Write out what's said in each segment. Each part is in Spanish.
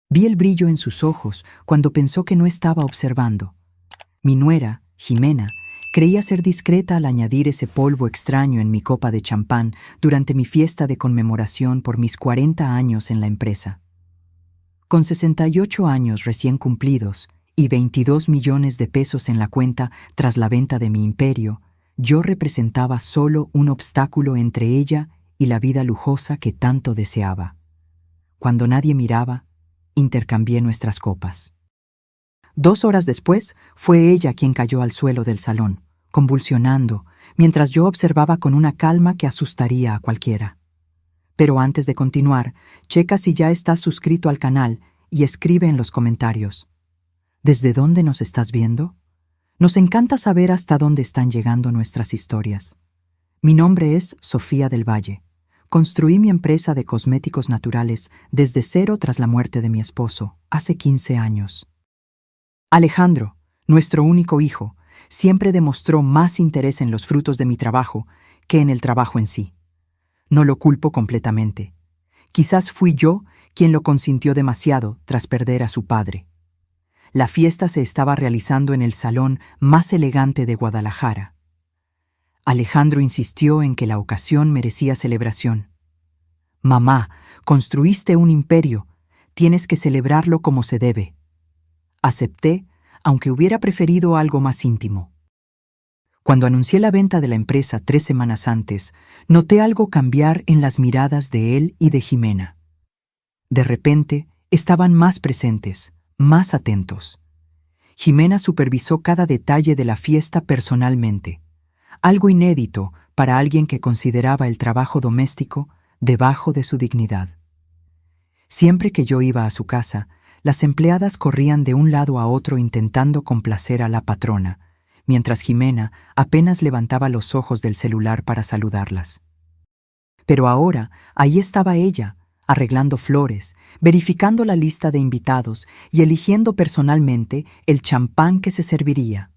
Vi el brillo en sus ojos cuando pensó que no estaba observando. Mi nuera, Jimena, creía ser discreta al añadir ese polvo extraño en mi copa de champán durante mi fiesta de conmemoración por mis 40 años en la empresa. Con 68 años recién cumplidos y 22 millones de pesos en la cuenta tras la venta de mi imperio, yo representaba solo un obstáculo entre ella y la vida lujosa que tanto deseaba. Cuando nadie miraba, intercambié nuestras copas. 2 horas después, fue ella quien cayó al suelo del salón, convulsionando, mientras yo observaba con una calma que asustaría a cualquiera. Pero antes de continuar, checa si ya estás suscrito al canal y escribe en los comentarios. ¿Desde dónde nos estás viendo? Nos encanta saber hasta dónde están llegando nuestras historias. Mi nombre es Sofía del Valle. Construí mi empresa de cosméticos naturales desde cero tras la muerte de mi esposo, hace 15 años. Alejandro, nuestro único hijo, siempre demostró más interés en los frutos de mi trabajo que en el trabajo en sí. No lo culpo completamente. Quizás fui yo quien lo consintió demasiado tras perder a su padre. La fiesta se estaba realizando en el salón más elegante de Guadalajara. Alejandro insistió en que la ocasión merecía celebración. «Mamá, construiste un imperio. Tienes que celebrarlo como se debe». Acepté, aunque hubiera preferido algo más íntimo. Cuando anuncié la venta de la empresa 3 semanas antes, noté algo cambiar en las miradas de él y de Jimena. De repente, estaban más presentes, más atentos. Jimena supervisó cada detalle de la fiesta personalmente. Algo inédito para alguien que consideraba el trabajo doméstico debajo de su dignidad. Siempre que yo iba a su casa, las empleadas corrían de un lado a otro intentando complacer a la patrona, mientras Jimena apenas levantaba los ojos del celular para saludarlas. Pero ahora, ahí estaba ella, arreglando flores, verificando la lista de invitados y eligiendo personalmente el champán que se serviría.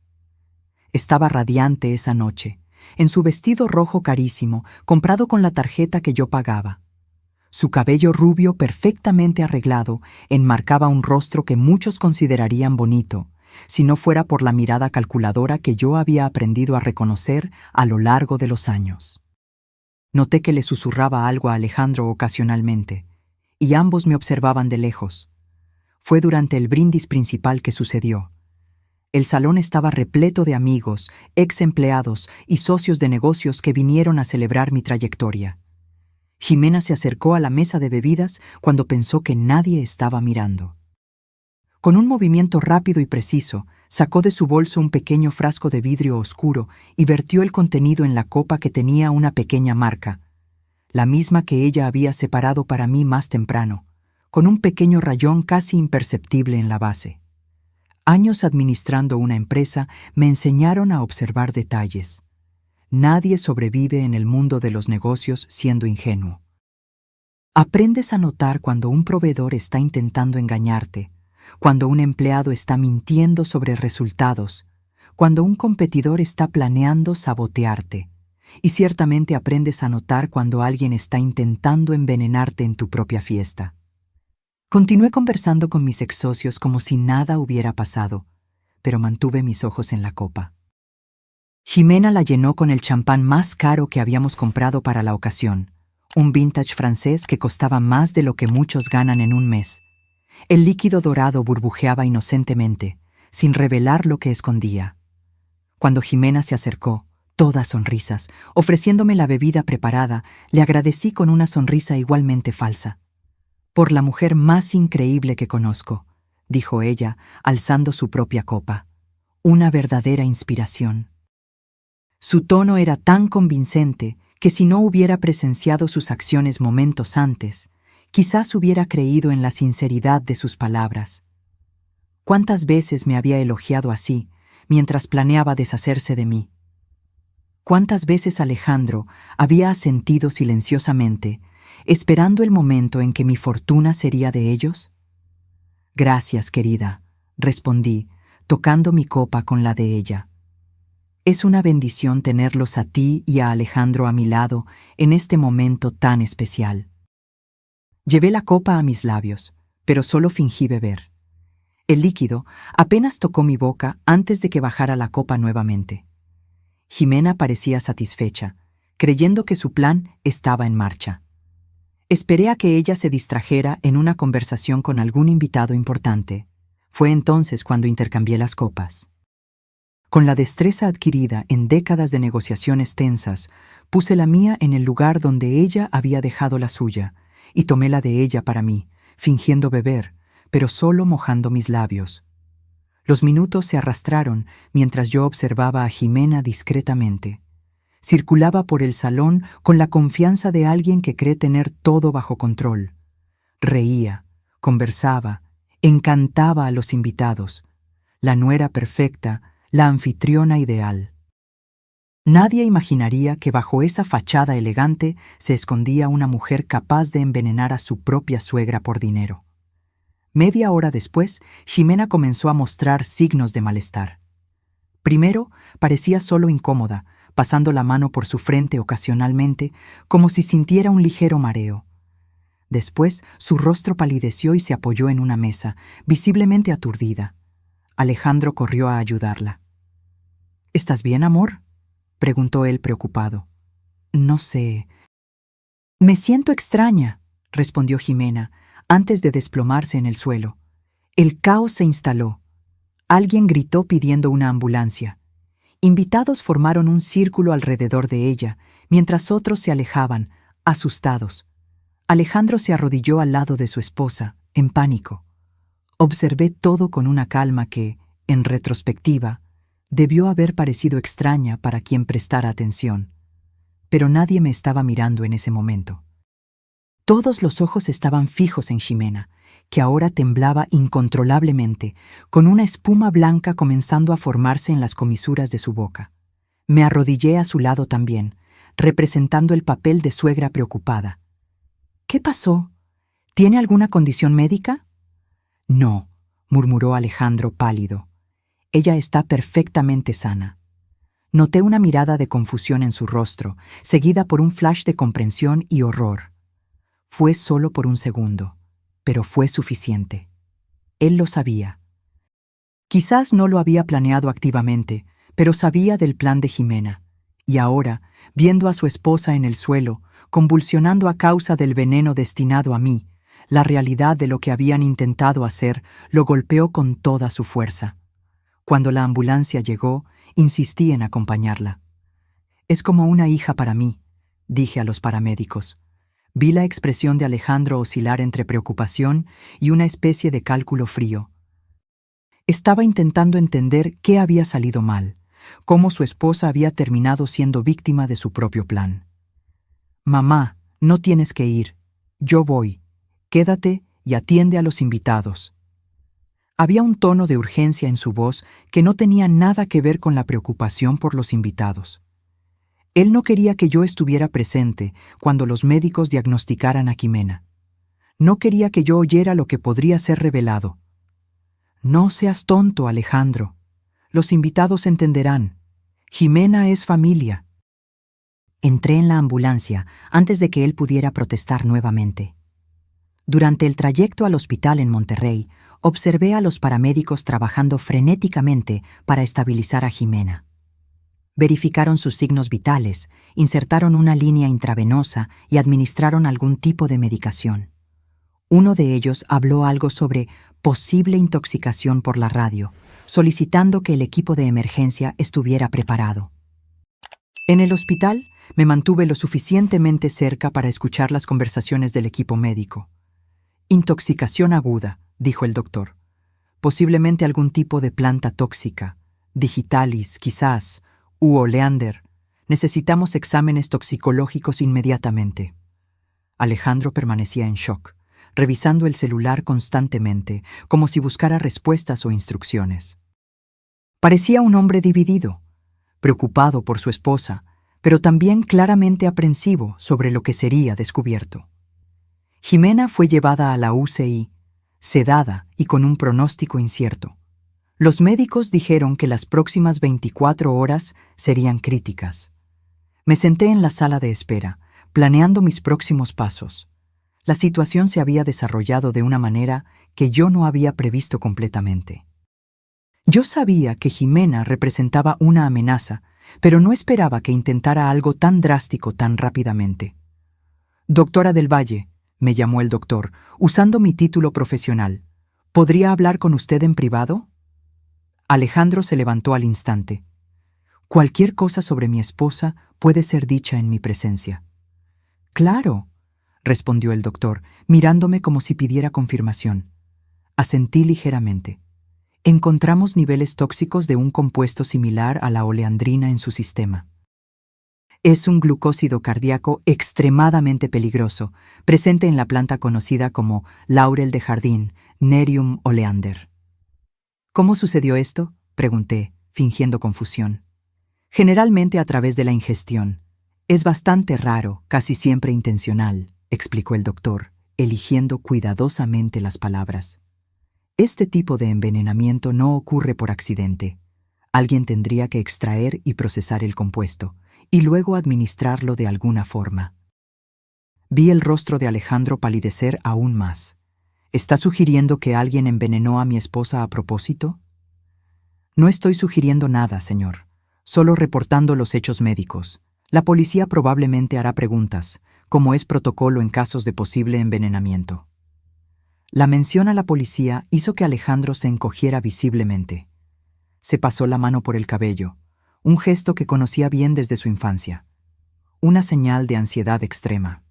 Estaba radiante esa noche, en su vestido rojo carísimo, comprado con la tarjeta que yo pagaba. Su cabello rubio perfectamente arreglado enmarcaba un rostro que muchos considerarían bonito, si no fuera por la mirada calculadora que yo había aprendido a reconocer a lo largo de los años. Noté que le susurraba algo a Alejandro ocasionalmente, y ambos me observaban de lejos. Fue durante el brindis principal que sucedió. El salón estaba repleto de amigos, ex empleados y socios de negocios que vinieron a celebrar mi trayectoria. Jimena se acercó a la mesa de bebidas cuando pensó que nadie estaba mirando. Con un movimiento rápido y preciso, sacó de su bolso un pequeño frasco de vidrio oscuro y vertió el contenido en la copa que tenía una pequeña marca, la misma que ella había separado para mí más temprano, con un pequeño rayón casi imperceptible en la base. Años administrando una empresa me enseñaron a observar detalles. Nadie sobrevive en el mundo de los negocios siendo ingenuo. Aprendes a notar cuando un proveedor está intentando engañarte, cuando un empleado está mintiendo sobre resultados, cuando un competidor está planeando sabotearte, y ciertamente aprendes a notar cuando alguien está intentando envenenarte en tu propia fiesta. Continué conversando con mis ex socios como si nada hubiera pasado, pero mantuve mis ojos en la copa. Jimena la llenó con el champán más caro que habíamos comprado para la ocasión, un vintage francés que costaba más de lo que muchos ganan en un mes. El líquido dorado burbujeaba inocentemente, sin revelar lo que escondía. Cuando Jimena se acercó, toda sonrisas, ofreciéndome la bebida preparada, le agradecí con una sonrisa igualmente falsa. «Por la mujer más increíble que conozco», dijo ella, alzando su propia copa. «Una verdadera inspiración». Su tono era tan convincente que si no hubiera presenciado sus acciones momentos antes, quizás hubiera creído en la sinceridad de sus palabras. ¿Cuántas veces me había elogiado así, mientras planeaba deshacerse de mí? ¿Cuántas veces Alejandro había asentido silenciosamente, esperando el momento en que mi fortuna sería de ellos? «Gracias, querida», respondí, tocando mi copa con la de ella. Es una bendición tenerlos a ti y a Alejandro a mi lado en este momento tan especial. Llevé la copa a mis labios, pero solo fingí beber. El líquido apenas tocó mi boca antes de que bajara la copa nuevamente. Jimena parecía satisfecha, creyendo que su plan estaba en marcha. Esperé a que ella se distrajera en una conversación con algún invitado importante. Fue entonces cuando intercambié las copas. Con la destreza adquirida en décadas de negociaciones tensas, puse la mía en el lugar donde ella había dejado la suya, y tomé la de ella para mí, fingiendo beber, pero solo mojando mis labios. Los minutos se arrastraron mientras yo observaba a Jimena discretamente. Circulaba por el salón con la confianza de alguien que cree tener todo bajo control. Reía, conversaba, encantaba a los invitados. La nuera perfecta, la anfitriona ideal. Nadie imaginaría que bajo esa fachada elegante se escondía una mujer capaz de envenenar a su propia suegra por dinero. Media hora después, Jimena comenzó a mostrar signos de malestar. Primero, parecía solo incómoda, pasando la mano por su frente ocasionalmente, como si sintiera un ligero mareo. Después, su rostro palideció y se apoyó en una mesa, visiblemente aturdida. Alejandro corrió a ayudarla. —¿Estás bien, amor? —preguntó él preocupado. —No sé. —Me siento extraña —respondió Jimena, antes de desplomarse en el suelo. El caos se instaló. Alguien gritó pidiendo una ambulancia. Invitados formaron un círculo alrededor de ella, mientras otros se alejaban, asustados. Alejandro se arrodilló al lado de su esposa, en pánico. Observé todo con una calma que, en retrospectiva, debió haber parecido extraña para quien prestara atención. Pero nadie me estaba mirando en ese momento. Todos los ojos estaban fijos en Jimena, que ahora temblaba incontrolablemente, con una espuma blanca comenzando a formarse en las comisuras de su boca. Me arrodillé a su lado también, representando el papel de suegra preocupada. —¿Qué pasó? ¿Tiene alguna condición médica? —No —murmuró Alejandro pálido—. Ella está perfectamente sana. Noté una mirada de confusión en su rostro, seguida por un flash de comprensión y horror. Fue solo por un segundo, pero fue suficiente. Él lo sabía. Quizás no lo había planeado activamente, pero sabía del plan de Jimena, y ahora, viendo a su esposa en el suelo, convulsionando a causa del veneno destinado a mí, la realidad de lo que habían intentado hacer lo golpeó con toda su fuerza. Cuando la ambulancia llegó, insistí en acompañarla. «Es como una hija para mí», dije a los paramédicos. Vi la expresión de Alejandro oscilar entre preocupación y una especie de cálculo frío. Estaba intentando entender qué había salido mal, cómo su esposa había terminado siendo víctima de su propio plan. «Mamá, no tienes que ir. Yo voy. Quédate y atiende a los invitados». Había un tono de urgencia en su voz que no tenía nada que ver con la preocupación por los invitados. Él no quería que yo estuviera presente cuando los médicos diagnosticaran a Jimena. No quería que yo oyera lo que podría ser revelado. «No seas tonto, Alejandro. Los invitados entenderán. Jimena es familia». Entré en la ambulancia antes de que él pudiera protestar nuevamente. Durante el trayecto al hospital en Monterrey, observé a los paramédicos trabajando frenéticamente para estabilizar a Jimena. Verificaron sus signos vitales, insertaron una línea intravenosa y administraron algún tipo de medicación. Uno de ellos habló algo sobre posible intoxicación por la radio, solicitando que el equipo de emergencia estuviera preparado. En el hospital, me mantuve lo suficientemente cerca para escuchar las conversaciones del equipo médico. «Intoxicación aguda», dijo el doctor. «Posiblemente algún tipo de planta tóxica, digitalis, quizás, u oleander. Necesitamos exámenes toxicológicos inmediatamente». Alejandro permanecía en shock, revisando el celular constantemente, como si buscara respuestas o instrucciones. Parecía un hombre dividido, preocupado por su esposa, pero también claramente aprensivo sobre lo que sería descubierto. Jimena fue llevada a la UCI, sedada y con un pronóstico incierto. Los médicos dijeron que las próximas 24 horas serían críticas. Me senté en la sala de espera, planeando mis próximos pasos. La situación se había desarrollado de una manera que yo no había previsto completamente. Yo sabía que Jimena representaba una amenaza, pero no esperaba que intentara algo tan drástico tan rápidamente. «Doctora del Valle», me llamó el doctor, usando mi título profesional. «¿Podría hablar con usted en privado?» Alejandro se levantó al instante. «Cualquier cosa sobre mi esposa puede ser dicha en mi presencia». «Claro», respondió el doctor, mirándome como si pidiera confirmación. Asentí ligeramente. Encontramos niveles tóxicos de un compuesto similar a la oleandrina en su sistema. Es un glucósido cardíaco extremadamente peligroso, presente en la planta conocida como laurel de jardín, Nerium oleander. «¿Cómo sucedió esto?», pregunté, fingiendo confusión. «Generalmente a través de la ingestión. Es bastante raro, casi siempre intencional», explicó el doctor, eligiendo cuidadosamente las palabras. «Este tipo de envenenamiento no ocurre por accidente. Alguien tendría que extraer y procesar el compuesto, y luego administrarlo de alguna forma». Vi el rostro de Alejandro palidecer aún más. «¿Está sugiriendo que alguien envenenó a mi esposa a propósito?» «No estoy sugiriendo nada, señor. Solo reportando los hechos médicos. La policía probablemente hará preguntas, como es protocolo en casos de posible envenenamiento». La mención a la policía hizo que Alejandro se encogiera visiblemente. Se pasó la mano por el cabello, un gesto que conocía bien desde su infancia. Una señal de ansiedad extrema.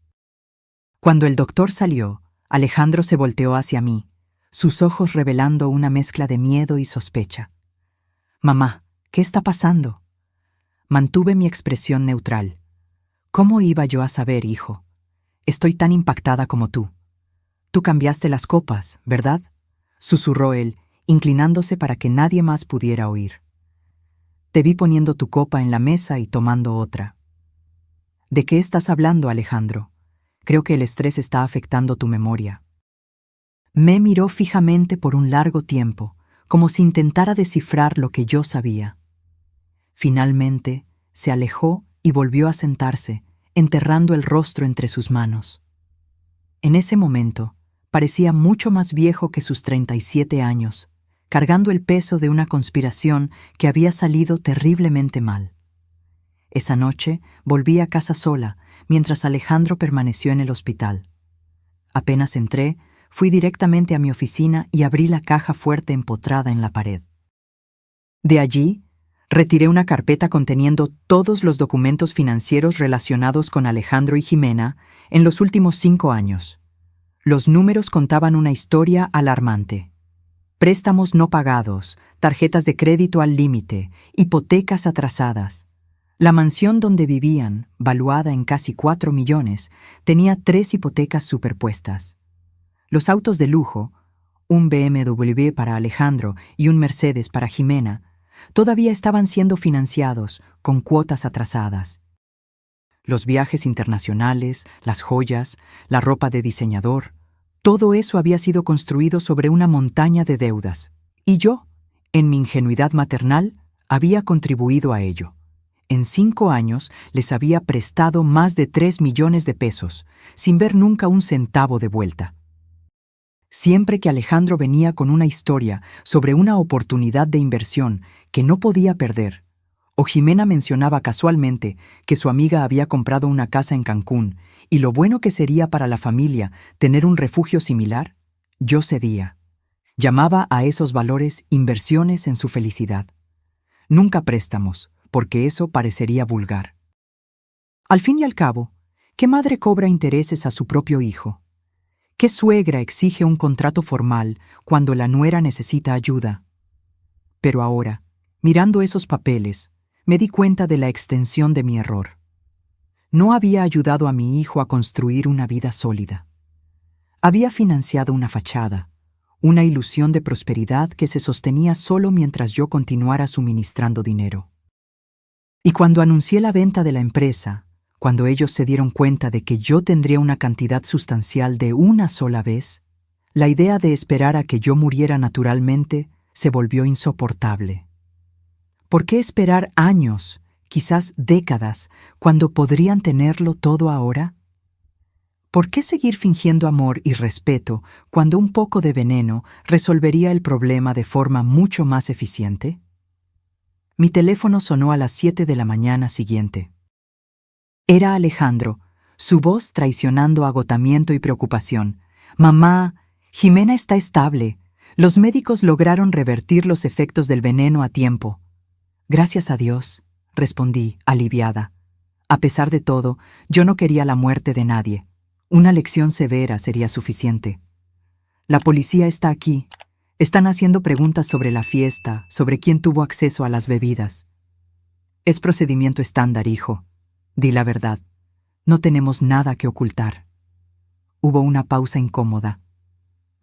Cuando el doctor salió, Alejandro se volteó hacia mí, sus ojos revelando una mezcla de miedo y sospecha. «Mamá, ¿qué está pasando?». Mantuve mi expresión neutral. «¿Cómo iba yo a saber, hijo? Estoy tan impactada como tú». «Tú cambiaste las copas, ¿verdad?», susurró él, inclinándose para que nadie más pudiera oír. «Te vi poniendo tu copa en la mesa y tomando otra». «¿De qué estás hablando, Alejandro? Creo que el estrés está afectando tu memoria». Me miró fijamente por un largo tiempo, como si intentara descifrar lo que yo sabía. Finalmente, se alejó y volvió a sentarse, enterrando el rostro entre sus manos. En ese momento, parecía mucho más viejo que sus 37 años, cargando el peso de una conspiración que había salido terriblemente mal. Esa noche volví a casa sola, mientras Alejandro permaneció en el hospital. Apenas entré, fui directamente a mi oficina y abrí la caja fuerte empotrada en la pared. De allí, retiré una carpeta conteniendo todos los documentos financieros relacionados con Alejandro y Jimena en los últimos 5 años. Los números contaban una historia alarmante. Préstamos no pagados, tarjetas de crédito al límite, hipotecas atrasadas. La mansión donde vivían, valuada en casi 4 millones, tenía 3 hipotecas superpuestas. Los autos de lujo, un BMW para Alejandro y un Mercedes para Jimena, todavía estaban siendo financiados con cuotas atrasadas. Los viajes internacionales, las joyas, la ropa de diseñador, todo eso había sido construido sobre una montaña de deudas. Y yo, en mi ingenuidad maternal, había contribuido a ello. En 5 años les había prestado más de 3 millones de pesos, sin ver nunca un centavo de vuelta. Siempre que Alejandro venía con una historia sobre una oportunidad de inversión que no podía perder, o Jimena mencionaba casualmente que su amiga había comprado una casa en Cancún y lo bueno que sería para la familia tener un refugio similar, yo cedía. Llamaba a esos valores inversiones en su felicidad. Nunca préstamos, porque eso parecería vulgar. Al fin y al cabo, ¿qué madre cobra intereses a su propio hijo? ¿Qué suegra exige un contrato formal cuando la nuera necesita ayuda? Pero ahora, mirando esos papeles, me di cuenta de la extensión de mi error. No había ayudado a mi hijo a construir una vida sólida. Había financiado una fachada, una ilusión de prosperidad que se sostenía solo mientras yo continuara suministrando dinero. Y cuando anuncié la venta de la empresa, cuando ellos se dieron cuenta de que yo tendría una cantidad sustancial de una sola vez, la idea de esperar a que yo muriera naturalmente se volvió insoportable. ¿Por qué esperar años, quizás décadas, cuando podrían tenerlo todo ahora? ¿Por qué seguir fingiendo amor y respeto cuando un poco de veneno resolvería el problema de forma mucho más eficiente? Mi teléfono sonó a las 7 de la mañana siguiente. Era Alejandro, su voz traicionando agotamiento y preocupación. «Mamá, Jimena está estable. Los médicos lograron revertir los efectos del veneno a tiempo». «Gracias a Dios», respondí, aliviada. A pesar de todo, yo no quería la muerte de nadie. Una lección severa sería suficiente. «La policía está aquí. Están haciendo preguntas sobre la fiesta, sobre quién tuvo acceso a las bebidas». «Es procedimiento estándar, hijo. Di la verdad. No tenemos nada que ocultar». Hubo una pausa incómoda.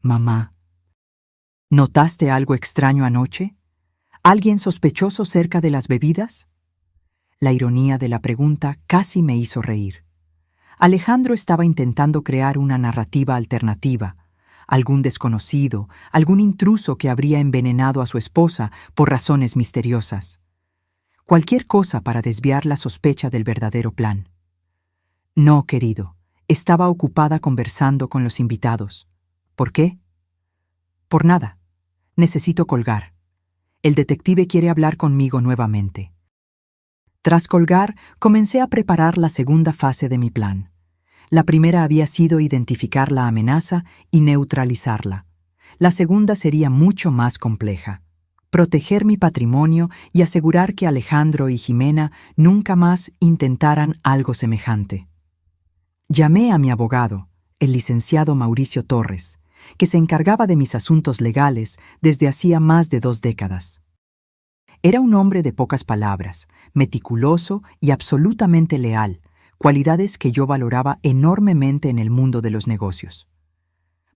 «Mamá, ¿notaste algo extraño anoche? ¿Alguien sospechoso cerca de las bebidas?» La ironía de la pregunta casi me hizo reír. Alejandro estaba intentando crear una narrativa alternativa. Algún desconocido, algún intruso que habría envenenado a su esposa por razones misteriosas. Cualquier cosa para desviar la sospecha del verdadero plan. «No, querido. Estaba ocupada conversando con los invitados». «¿Por qué?» «Por nada. Necesito colgar. El detective quiere hablar conmigo nuevamente». Tras colgar, comencé a preparar la segunda fase de mi plan. La primera había sido identificar la amenaza y neutralizarla. La segunda sería mucho más compleja. Proteger mi patrimonio y asegurar que Alejandro y Jimena nunca más intentaran algo semejante. Llamé a mi abogado, el licenciado Mauricio Torres, que se encargaba de mis asuntos legales desde hacía más de 2 décadas. Era un hombre de pocas palabras, meticuloso y absolutamente leal, cualidades que yo valoraba enormemente en el mundo de los negocios.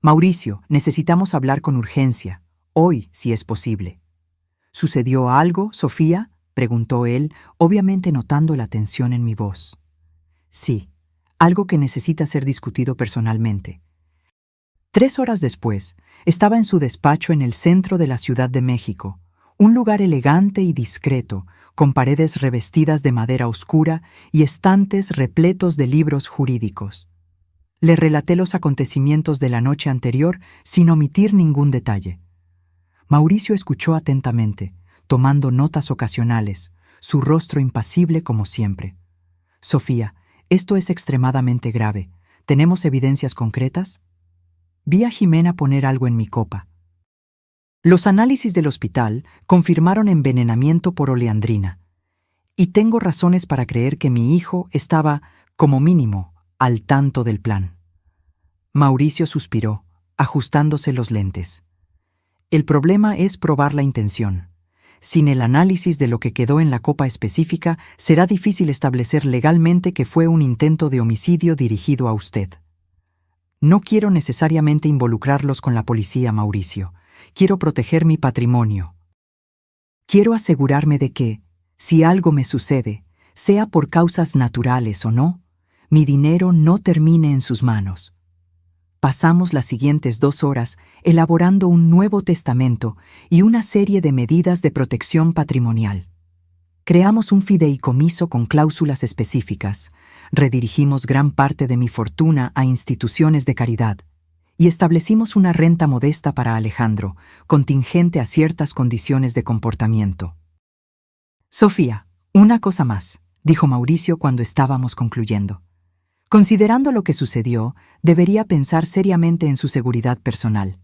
«Mauricio, necesitamos hablar con urgencia, hoy, si es posible». «¿Sucedió algo, Sofía?», preguntó él, obviamente notando la tensión en mi voz. «Sí, algo que necesita ser discutido personalmente». 3 horas después, estaba en su despacho en el centro de la Ciudad de México, un lugar elegante y discreto, con paredes revestidas de madera oscura y estantes repletos de libros jurídicos. Le relaté los acontecimientos de la noche anterior sin omitir ningún detalle. Mauricio escuchó atentamente, tomando notas ocasionales, su rostro impasible como siempre. «Sofía, esto es extremadamente grave. ¿Tenemos evidencias concretas?» Vi a Jimena poner algo en mi copa. Los análisis del hospital confirmaron envenenamiento por oleandrina, y tengo razones para creer que mi hijo estaba, como mínimo, al tanto del plan. Mauricio suspiró, ajustándose los lentes. «El problema es probar la intención. Sin el análisis de lo que quedó en la copa específica, será difícil establecer legalmente que fue un intento de homicidio dirigido a usted. No quiero necesariamente involucrarlos con la policía, Mauricio. Quiero proteger mi patrimonio. Quiero asegurarme de que, si algo me sucede, sea por causas naturales o no, mi dinero no termine en sus manos». Pasamos las siguientes 2 horas elaborando un nuevo testamento y una serie de medidas de protección patrimonial. Creamos un fideicomiso con cláusulas específicas, redirigimos gran parte de mi fortuna a instituciones de caridad y establecimos una renta modesta para Alejandro, contingente a ciertas condiciones de comportamiento. «Sofía, una cosa más», dijo Mauricio cuando estábamos concluyendo. «Considerando lo que sucedió, debería pensar seriamente en su seguridad personal.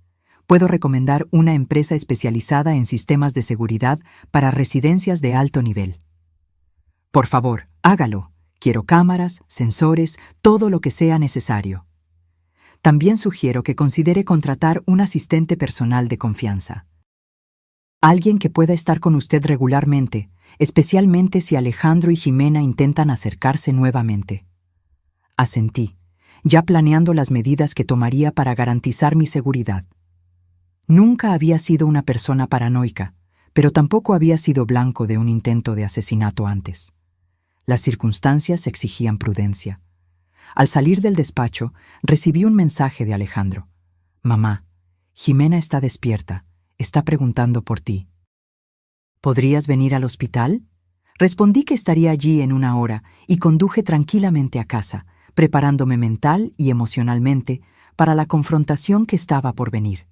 Puedo recomendar una empresa especializada en sistemas de seguridad para residencias de alto nivel». «Por favor, hágalo. Quiero cámaras, sensores, todo lo que sea necesario». «También sugiero que considere contratar un asistente personal de confianza. Alguien que pueda estar con usted regularmente, especialmente si Alejandro y Jimena intentan acercarse nuevamente». Asentí, ya planeando las medidas que tomaría para garantizar mi seguridad. Nunca había sido una persona paranoica, pero tampoco había sido blanco de un intento de asesinato antes. Las circunstancias exigían prudencia. Al salir del despacho, recibí un mensaje de Alejandro. «Mamá, Jimena está despierta, está preguntando por ti». «¿Podrías venir al hospital?». Respondí que estaría allí en 1 hora y conduje tranquilamente a casa, preparándome mental y emocionalmente para la confrontación que estaba por venir.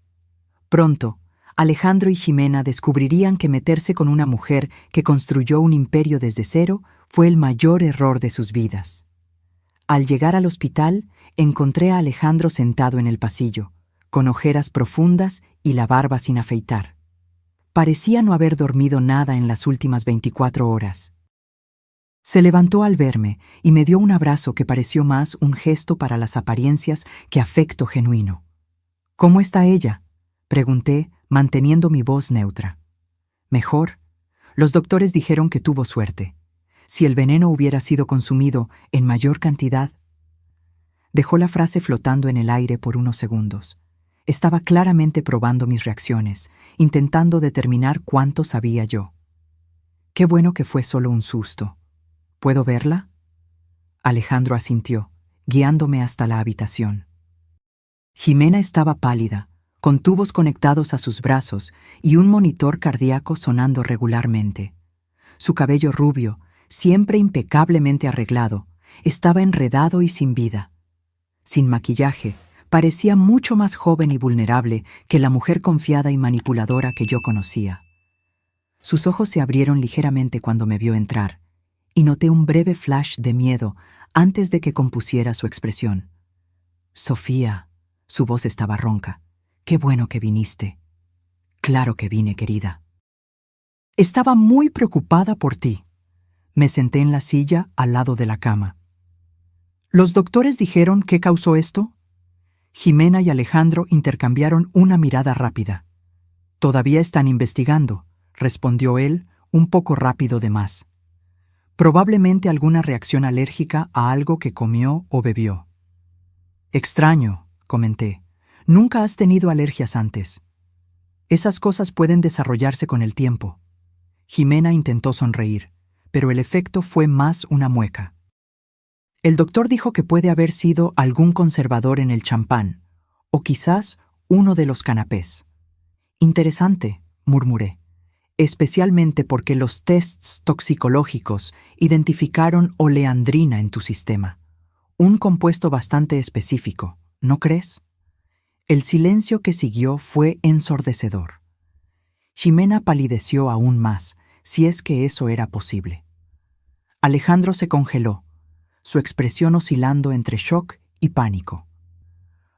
Pronto, Alejandro y Ximena descubrirían que meterse con una mujer que construyó un imperio desde cero fue el mayor error de sus vidas. Al llegar al hospital, encontré a Alejandro sentado en el pasillo, con ojeras profundas y la barba sin afeitar. Parecía no haber dormido nada en las últimas 24 horas. Se levantó al verme y me dio un abrazo que pareció más un gesto para las apariencias que afecto genuino. «¿Cómo está ella?», pregunté, manteniendo mi voz neutra. «Mejor. Los doctores dijeron que tuvo suerte. Si el veneno hubiera sido consumido en mayor cantidad». Dejó la frase flotando en el aire por unos segundos. Estaba claramente probando mis reacciones, intentando determinar cuánto sabía yo. «Qué bueno que fue solo un susto. ¿Puedo verla?». Alejandro asintió, guiándome hasta la habitación. Ximena estaba pálida, con tubos conectados a sus brazos y un monitor cardíaco sonando regularmente. Su cabello rubio, siempre impecablemente arreglado, estaba enredado y sin vida. Sin maquillaje, parecía mucho más joven y vulnerable que la mujer confiada y manipuladora que yo conocía. Sus ojos se abrieron ligeramente cuando me vio entrar, y noté un breve flash de miedo antes de que compusiera su expresión. «Sofía», su voz estaba ronca, «qué bueno que viniste». «Claro que vine, querida». «Estaba muy preocupada por ti». Me senté en la silla al lado de la cama. «¿Los doctores dijeron qué causó esto?». Ximena y Alejandro intercambiaron una mirada rápida. «Todavía están investigando», respondió él, un poco rápido de más. «Probablemente alguna reacción alérgica a algo que comió o bebió». «Extraño», comenté. «Nunca has tenido alergias antes». «Esas cosas pueden desarrollarse con el tiempo». Ximena intentó sonreír, pero el efecto fue más una mueca. «El doctor dijo que puede haber sido algún conservador en el champán, o quizás uno de los canapés». «Interesante», murmuré, «especialmente porque los tests toxicológicos identificaron oleandrina en tu sistema, un compuesto bastante específico, ¿no crees?». El silencio que siguió fue ensordecedor. Ximena palideció aún más, si es que eso era posible. Alejandro se congeló, su expresión oscilando entre shock y pánico.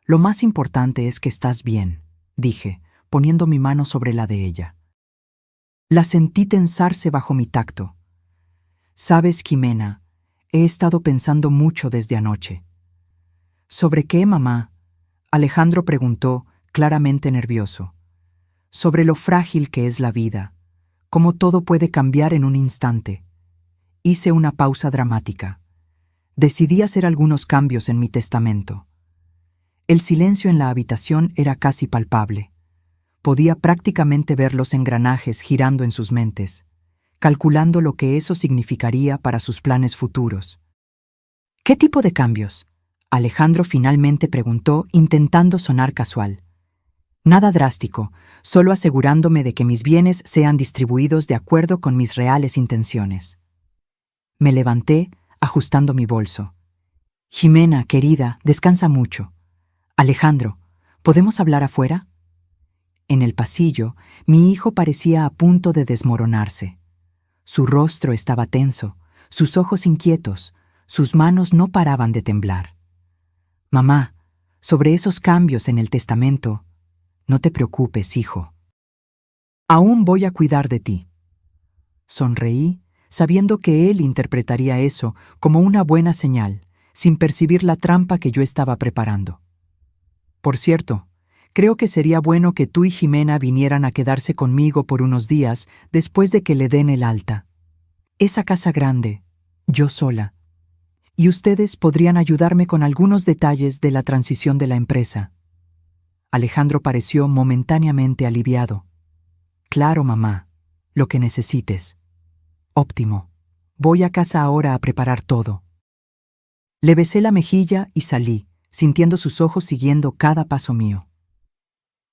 «Lo más importante es que estás bien», dije, poniendo mi mano sobre la de ella. La sentí tensarse bajo mi tacto. «Sabes, Ximena, he estado pensando mucho desde anoche». «¿Sobre qué, mamá?», Alejandro preguntó, claramente nervioso. «Sobre lo frágil que es la vida, cómo todo puede cambiar en un instante». Hice una pausa dramática. Decidí hacer algunos cambios en mi testamento. El silencio en la habitación era casi palpable. Podía prácticamente ver los engranajes girando en sus mentes, calculando lo que eso significaría para sus planes futuros. «¿Qué tipo de cambios?», Alejandro finalmente preguntó, intentando sonar casual. «Nada drástico, solo asegurándome de que mis bienes sean distribuidos de acuerdo con mis reales intenciones». Me levanté, ajustando mi bolso. «Ximena, querida, descansa mucho». «Alejandro, ¿podemos hablar afuera?». En el pasillo, mi hijo parecía a punto de desmoronarse. Su rostro estaba tenso, sus ojos inquietos, sus manos no paraban de temblar. «Mamá, sobre esos cambios en el testamento, no te preocupes, hijo. Aún voy a cuidar de ti». Sonreí, sabiendo que él interpretaría eso como una buena señal, sin percibir la trampa que yo estaba preparando. «Por cierto, creo que sería bueno que tú y Ximena vinieran a quedarse conmigo por unos días después de que le den el alta. Esa casa grande, yo sola. Y ustedes podrían ayudarme con algunos detalles de la transición de la empresa». Alejandro pareció momentáneamente aliviado. «Claro, mamá, lo que necesites». «Óptimo. Voy a casa ahora a preparar todo». Le besé la mejilla y salí, sintiendo sus ojos siguiendo cada paso mío.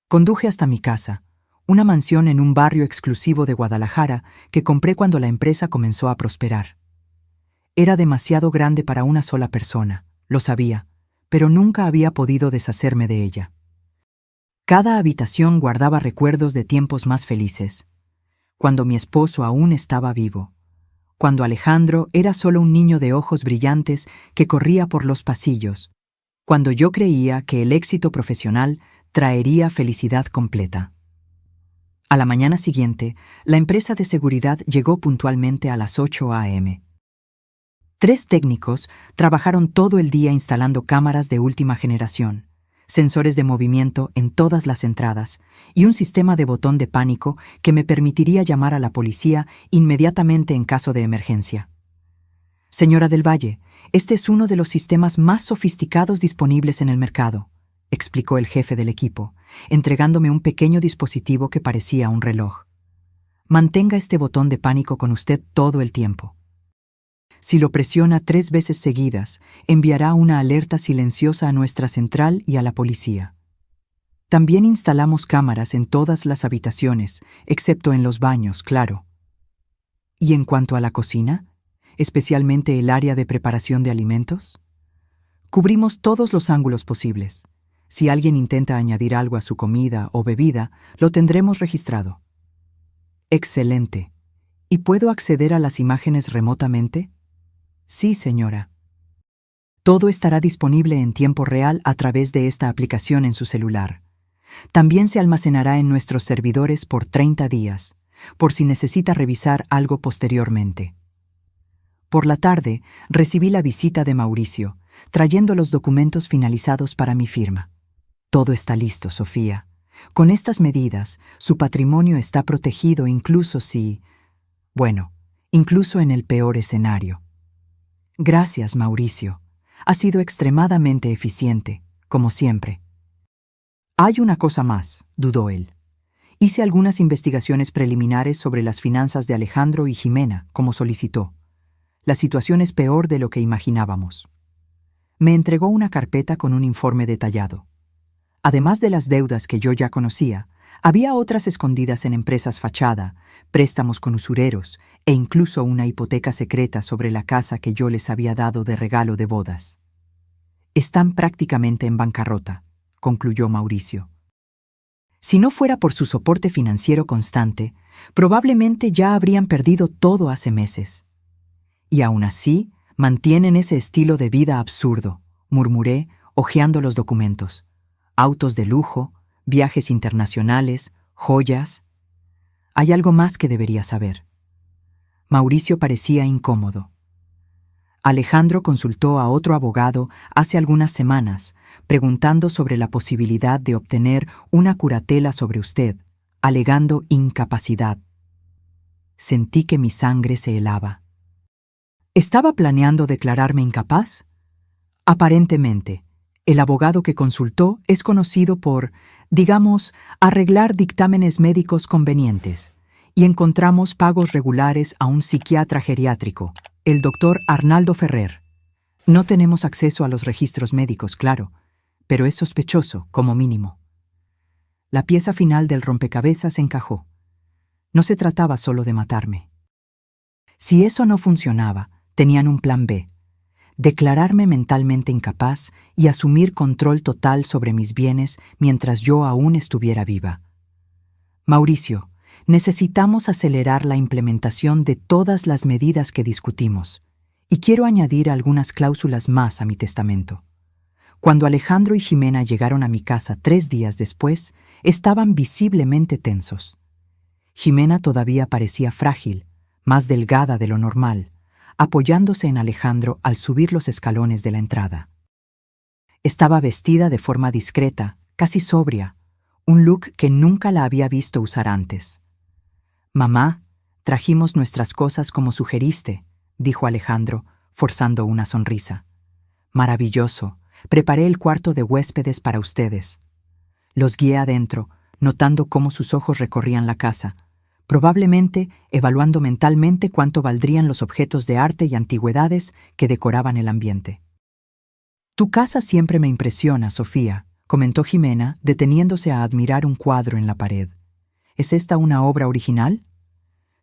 Conduje hasta mi casa, una mansión en un barrio exclusivo de Guadalajara que compré cuando la empresa comenzó a prosperar. Era demasiado grande para una sola persona, lo sabía, pero nunca había podido deshacerme de ella. Cada habitación guardaba recuerdos de tiempos más felices, cuando mi esposo aún estaba vivo, cuando Alejandro era solo un niño de ojos brillantes que corría por los pasillos, cuando yo creía que el éxito profesional traería felicidad completa. A la mañana siguiente, la empresa de seguridad llegó puntualmente a las 8 a.m. 3 técnicos trabajaron todo el día instalando cámaras de última generación, sensores de movimiento en todas las entradas y un sistema de botón de pánico que me permitiría llamar a la policía inmediatamente en caso de emergencia. Señora del Valle, este es uno de los sistemas más sofisticados disponibles en el mercado, explicó el jefe del equipo, entregándome un pequeño dispositivo que parecía un reloj. Mantenga este botón de pánico con usted todo el tiempo. Si lo presiona 3 veces seguidas, enviará una alerta silenciosa a nuestra central y a la policía. También instalamos cámaras en todas las habitaciones, excepto en los baños, claro. ¿Y en cuanto a la cocina? ¿Especialmente el área de preparación de alimentos? Cubrimos todos los ángulos posibles. Si alguien intenta añadir algo a su comida o bebida, lo tendremos registrado. Excelente. ¿Y puedo acceder a las imágenes remotamente? Sí, señora. Todo estará disponible en tiempo real a través de esta aplicación en su celular. También se almacenará en nuestros servidores por 30 días, por si necesita revisar algo posteriormente. Por la tarde, recibí la visita de Mauricio, trayendo los documentos finalizados para mi firma. Todo está listo, Sofía. Con estas medidas, su patrimonio está protegido incluso incluso en el peor escenario. Gracias, Mauricio. Ha sido extremadamente eficiente, como siempre. Hay una cosa más, dudó él. Hice algunas investigaciones preliminares sobre las finanzas de Alejandro y Jimena, como solicitó. La situación es peor de lo que imaginábamos. Me entregó una carpeta con un informe detallado. Además de las deudas que yo ya conocía, había otras escondidas en empresas fachada, préstamos con usureros e incluso una hipoteca secreta sobre la casa que yo les había dado de regalo de bodas. Están prácticamente en bancarrota, concluyó Mauricio. Si no fuera por su soporte financiero constante, probablemente ya habrían perdido todo hace meses. Y aún así, mantienen ese estilo de vida absurdo, murmuré, hojeando los documentos. Autos de lujo, viajes internacionales, joyas. Hay algo más que debería saber. Mauricio parecía incómodo. Alejandro consultó a otro abogado hace algunas semanas, preguntando sobre la posibilidad de obtener una curatela sobre usted, alegando incapacidad. Sentí que mi sangre se helaba. ¿Estaba planeando declararme incapaz? Aparentemente. El abogado que consultó es conocido por, digamos, arreglar dictámenes médicos convenientes, y encontramos pagos regulares a un psiquiatra geriátrico, el doctor Arnaldo Ferrer. No tenemos acceso a los registros médicos, claro, pero es sospechoso, como mínimo. La pieza final del rompecabezas encajó. No se trataba solo de matarme. Si eso no funcionaba, tenían un plan B. Declararme mentalmente incapaz y asumir control total sobre mis bienes mientras yo aún estuviera viva. Mauricio, necesitamos acelerar la implementación de todas las medidas que discutimos, y quiero añadir algunas cláusulas más a mi testamento. Cuando Alejandro y Jimena llegaron a mi casa 3 días después, estaban visiblemente tensos. Jimena todavía parecía frágil, más delgada de lo normal, apoyándose en Alejandro al subir los escalones de la entrada. Estaba vestida de forma discreta, casi sobria, un look que nunca la había visto usar antes. «Mamá, trajimos nuestras cosas como sugeriste», dijo Alejandro, forzando una sonrisa. «Maravilloso, preparé el cuarto de huéspedes para ustedes». Los guié adentro, notando cómo sus ojos recorrían la casa, probablemente evaluando mentalmente cuánto valdrían los objetos de arte y antigüedades que decoraban el ambiente. «Tu casa siempre me impresiona, Sofía», comentó Jimena, deteniéndose a admirar un cuadro en la pared. «¿Es esta una obra original?»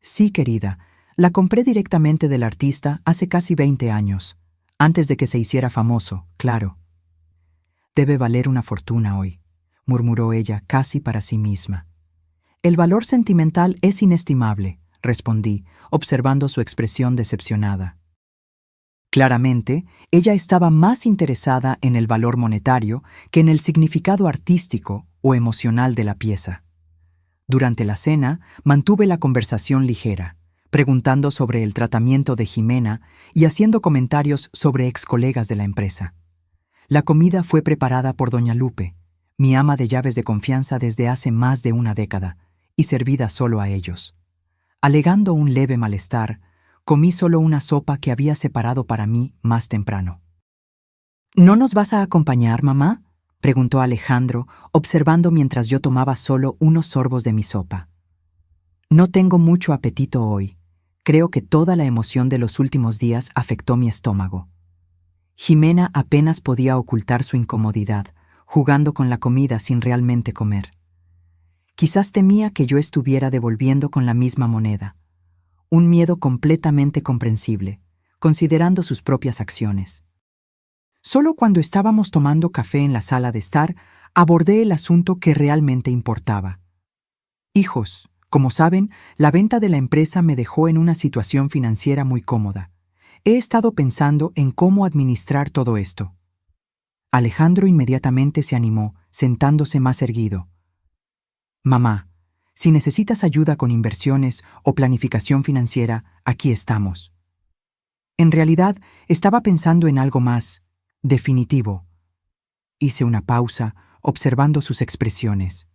«Sí, querida. La compré directamente del artista hace casi 20 años. Antes de que se hiciera famoso, claro. Debe valer una fortuna hoy, murmuró ella casi para sí misma. El valor sentimental es inestimable, respondí, observando su expresión decepcionada. Claramente, ella estaba más interesada en el valor monetario que en el significado artístico o emocional de la pieza. Durante la cena, mantuve la conversación ligera, preguntando sobre el tratamiento de Jimena y haciendo comentarios sobre excolegas de la empresa. La comida fue preparada por doña Lupe, mi ama de llaves de confianza desde hace más de una década, y servida solo a ellos. Alegando un leve malestar, comí solo una sopa que había separado para mí más temprano. ¿No nos vas a acompañar, mamá?, preguntó Alejandro, observando mientras yo tomaba solo unos sorbos de mi sopa. No tengo mucho apetito hoy. Creo que toda la emoción de los últimos días afectó mi estómago. Jimena apenas podía ocultar su incomodidad, jugando con la comida sin realmente comer. Quizás temía que yo estuviera devolviendo con la misma moneda. Un miedo completamente comprensible, considerando sus propias acciones. Solo cuando estábamos tomando café en la sala de estar, abordé el asunto que realmente importaba. Hijos, como saben, la venta de la empresa me dejó en una situación financiera muy cómoda. He estado pensando en cómo administrar todo esto. Alejandro inmediatamente se animó, sentándose más erguido. Mamá, si necesitas ayuda con inversiones o planificación financiera, aquí estamos. En realidad, estaba pensando en algo más definitivo. Hice una pausa, observando sus expresiones.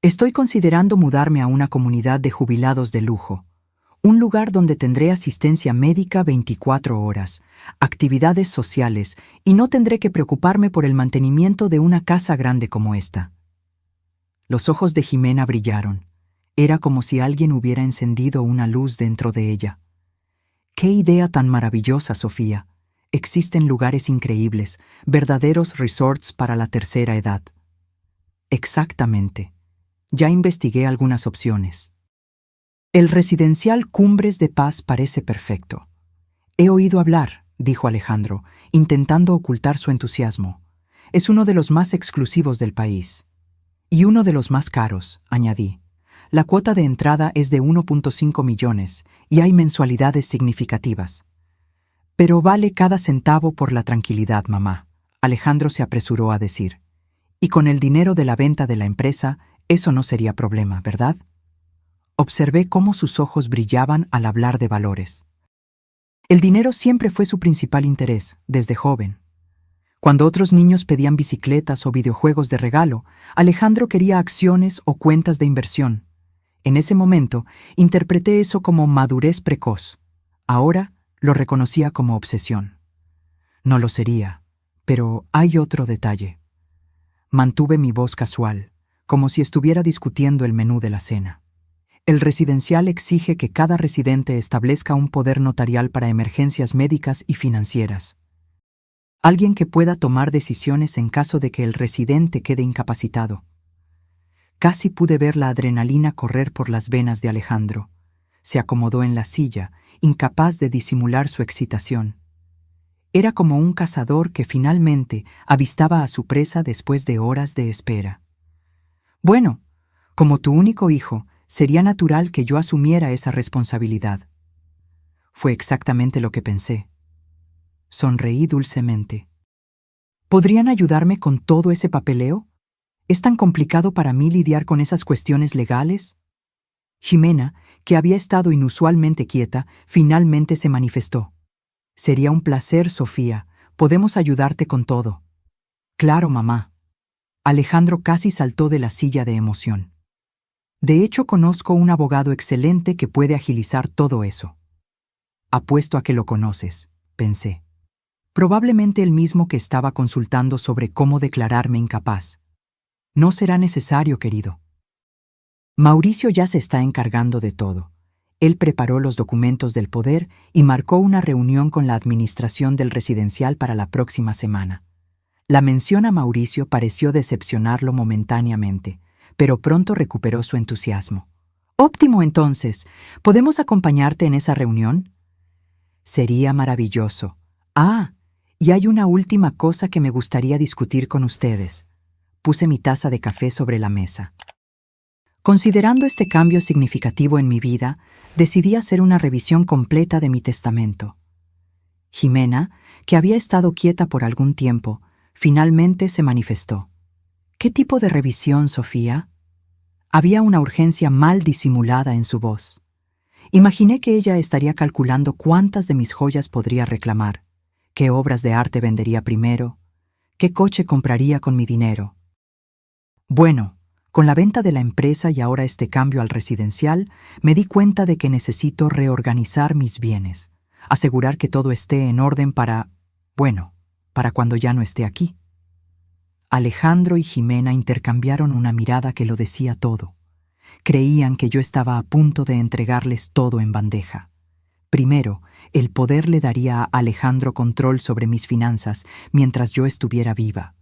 Estoy considerando mudarme a una comunidad de jubilados de lujo, un lugar donde tendré asistencia médica 24 horas, actividades sociales y no tendré que preocuparme por el mantenimiento de una casa grande como esta. Los ojos de Jimena brillaron. Era como si alguien hubiera encendido una luz dentro de ella. ¡Qué idea tan maravillosa, Sofía! Existen lugares increíbles, verdaderos resorts para la tercera edad. Exactamente. Ya investigué algunas opciones. El residencial Cumbres de Paz parece perfecto. He oído hablar, dijo Alejandro, intentando ocultar su entusiasmo. Es uno de los más exclusivos del país. Y uno de los más caros, añadí. La cuota de entrada es de 1.5 millones y hay mensualidades significativas. Pero vale cada centavo por la tranquilidad, mamá, Alejandro se apresuró a decir. Y con el dinero de la venta de la empresa, eso no sería problema, ¿verdad? Observé cómo sus ojos brillaban al hablar de valores. El dinero siempre fue su principal interés, desde joven. Cuando otros niños pedían bicicletas o videojuegos de regalo, Alejandro quería acciones o cuentas de inversión. En ese momento, interpreté eso como madurez precoz. Ahora, lo reconocía como obsesión. No lo sería, pero hay otro detalle. Mantuve mi voz casual, como si estuviera discutiendo el menú de la cena. El residencial exige que cada residente establezca un poder notarial para emergencias médicas y financieras. Alguien que pueda tomar decisiones en caso de que el residente quede incapacitado. Casi pude ver la adrenalina correr por las venas de Alejandro. Se acomodó en la silla, incapaz de disimular su excitación. Era como un cazador que finalmente avistaba a su presa después de horas de espera. Bueno, como tu único hijo, sería natural que yo asumiera esa responsabilidad. Fue exactamente lo que pensé. Sonreí dulcemente. ¿Podrían ayudarme con todo ese papeleo? ¿Es tan complicado para mí lidiar con esas cuestiones legales? Jimena, que había estado inusualmente quieta, finalmente se manifestó. Sería un placer, Sofía. Podemos ayudarte con todo. Claro, mamá. Alejandro casi saltó de la silla de emoción. De hecho, conozco un abogado excelente que puede agilizar todo eso. Apuesto a que lo conoces, pensé. Probablemente el mismo que estaba consultando sobre cómo declararme incapaz. No será necesario, querido. Mauricio ya se está encargando de todo. Él preparó los documentos del poder y marcó una reunión con la administración del residencial para la próxima semana. La mención a Mauricio pareció decepcionarlo momentáneamente, pero pronto recuperó su entusiasmo. Óptimo, entonces. ¿Podemos acompañarte en esa reunión? Sería maravilloso. Ah, y hay una última cosa que me gustaría discutir con ustedes. Puse mi taza de café sobre la mesa. Considerando este cambio significativo en mi vida, decidí hacer una revisión completa de mi testamento. Jimena, que había estado quieta por algún tiempo, finalmente se manifestó. ¿Qué tipo de revisión, Sofía? Había una urgencia mal disimulada en su voz. Imaginé que ella estaría calculando cuántas de mis joyas podría reclamar, qué obras de arte vendería primero, qué coche compraría con mi dinero. Bueno, con la venta de la empresa y ahora este cambio al residencial, me di cuenta de que necesito reorganizar mis bienes, asegurar que todo esté en orden para cuando ya no esté aquí. Alejandro y Jimena intercambiaron una mirada que lo decía todo. Creían que yo estaba a punto de entregarles todo en bandeja. Primero, el poder le daría a Alejandro control sobre mis finanzas mientras yo estuviera viva.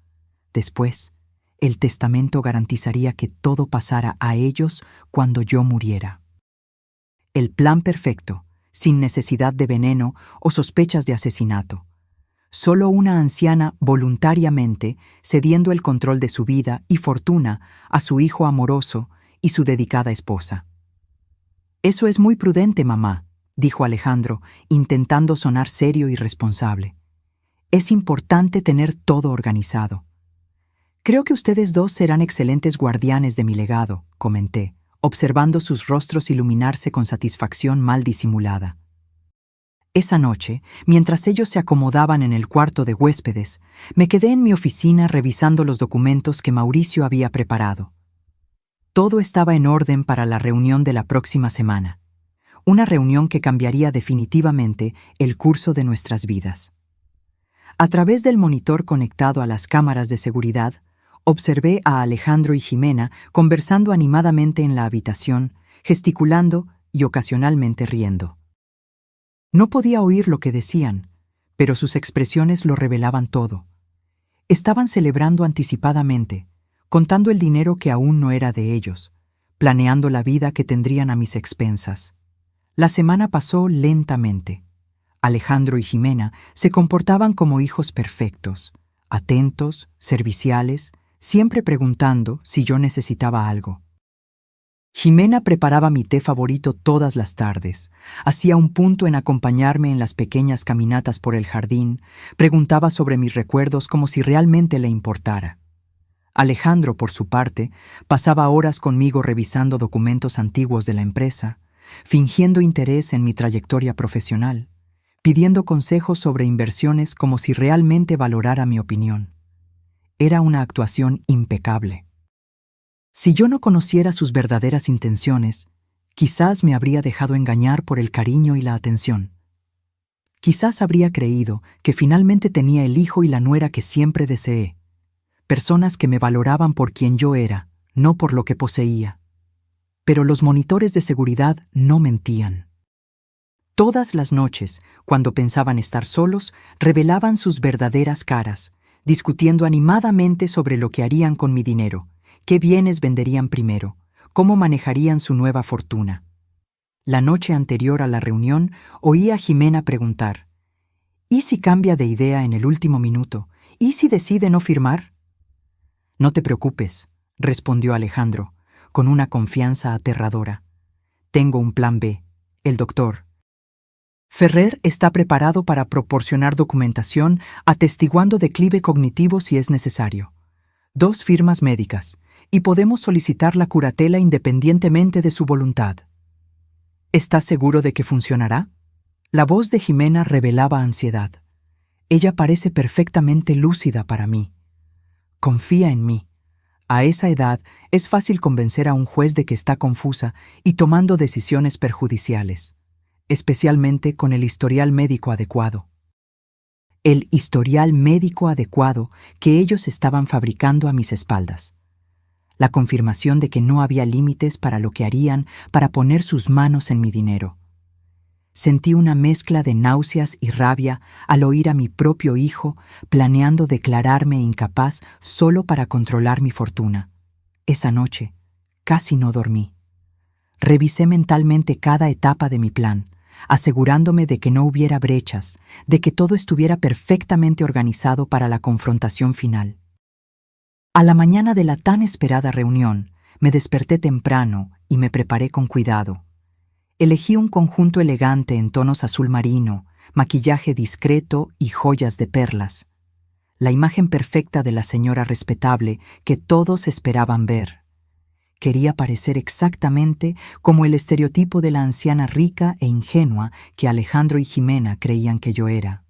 Después, el testamento garantizaría que todo pasara a ellos cuando yo muriera. El plan perfecto, sin necesidad de veneno o sospechas de asesinato. Solo una anciana voluntariamente cediendo el control de su vida y fortuna a su hijo amoroso y su dedicada esposa. «Eso es muy prudente, mamá», dijo Alejandro, intentando sonar serio y responsable. «Es importante tener todo organizado». «Creo que ustedes dos serán excelentes guardianes de mi legado», comenté, observando sus rostros iluminarse con satisfacción mal disimulada. Esa noche, mientras ellos se acomodaban en el cuarto de huéspedes, me quedé en mi oficina revisando los documentos que Mauricio había preparado. Todo estaba en orden para la reunión de la próxima semana, una reunión que cambiaría definitivamente el curso de nuestras vidas. A través del monitor conectado a las cámaras de seguridad, observé a Alejandro y Jimena conversando animadamente en la habitación, gesticulando y ocasionalmente riendo. No podía oír lo que decían, pero sus expresiones lo revelaban todo. Estaban celebrando anticipadamente, contando el dinero que aún no era de ellos, planeando la vida que tendrían a mis expensas. La semana pasó lentamente. Alejandro y Jimena se comportaban como hijos perfectos, atentos, serviciales, siempre preguntando si yo necesitaba algo. Jimena preparaba mi té favorito todas las tardes, hacía un punto en acompañarme en las pequeñas caminatas por el jardín, preguntaba sobre mis recuerdos como si realmente le importara. Alejandro, por su parte, pasaba horas conmigo revisando documentos antiguos de la empresa, fingiendo interés en mi trayectoria profesional, pidiendo consejos sobre inversiones como si realmente valorara mi opinión. Era una actuación impecable. Si yo no conociera sus verdaderas intenciones, quizás me habría dejado engañar por el cariño y la atención. Quizás habría creído que finalmente tenía el hijo y la nuera que siempre deseé, personas que me valoraban por quien yo era, no por lo que poseía. Pero los monitores de seguridad no mentían. Todas las noches, cuando pensaban estar solos, revelaban sus verdaderas caras, discutiendo animadamente sobre lo que harían con mi dinero, qué bienes venderían primero, cómo manejarían su nueva fortuna. La noche anterior a la reunión, oí a Jimena preguntar, ¿y si cambia de idea en el último minuto? ¿Y si decide no firmar? No te preocupes, respondió Alejandro, con una confianza aterradora. Tengo un plan B, el doctor. Ferrer está preparado para proporcionar documentación atestiguando declive cognitivo si es necesario. 2 firmas médicas, y podemos solicitar la curatela independientemente de su voluntad. ¿Estás seguro de que funcionará? La voz de Jimena revelaba ansiedad. Ella parece perfectamente lúcida para mí. Confía en mí. A esa edad es fácil convencer a un juez de que está confusa y tomando decisiones perjudiciales, especialmente con el historial médico adecuado. El historial médico adecuado que ellos estaban fabricando a mis espaldas. La confirmación de que no había límites para lo que harían para poner sus manos en mi dinero. Sentí una mezcla de náuseas y rabia al oír a mi propio hijo planeando declararme incapaz solo para controlar mi fortuna. Esa noche casi no dormí. Revisé mentalmente cada etapa de mi plan, asegurándome de que no hubiera brechas, de que todo estuviera perfectamente organizado para la confrontación final. A la mañana de la tan esperada reunión, me desperté temprano y me preparé con cuidado. Elegí un conjunto elegante en tonos azul marino, maquillaje discreto y joyas de perlas. La imagen perfecta de la señora respetable que todos esperaban ver. Quería parecer exactamente como el estereotipo de la anciana rica e ingenua que Alejandro y Jimena creían que yo era.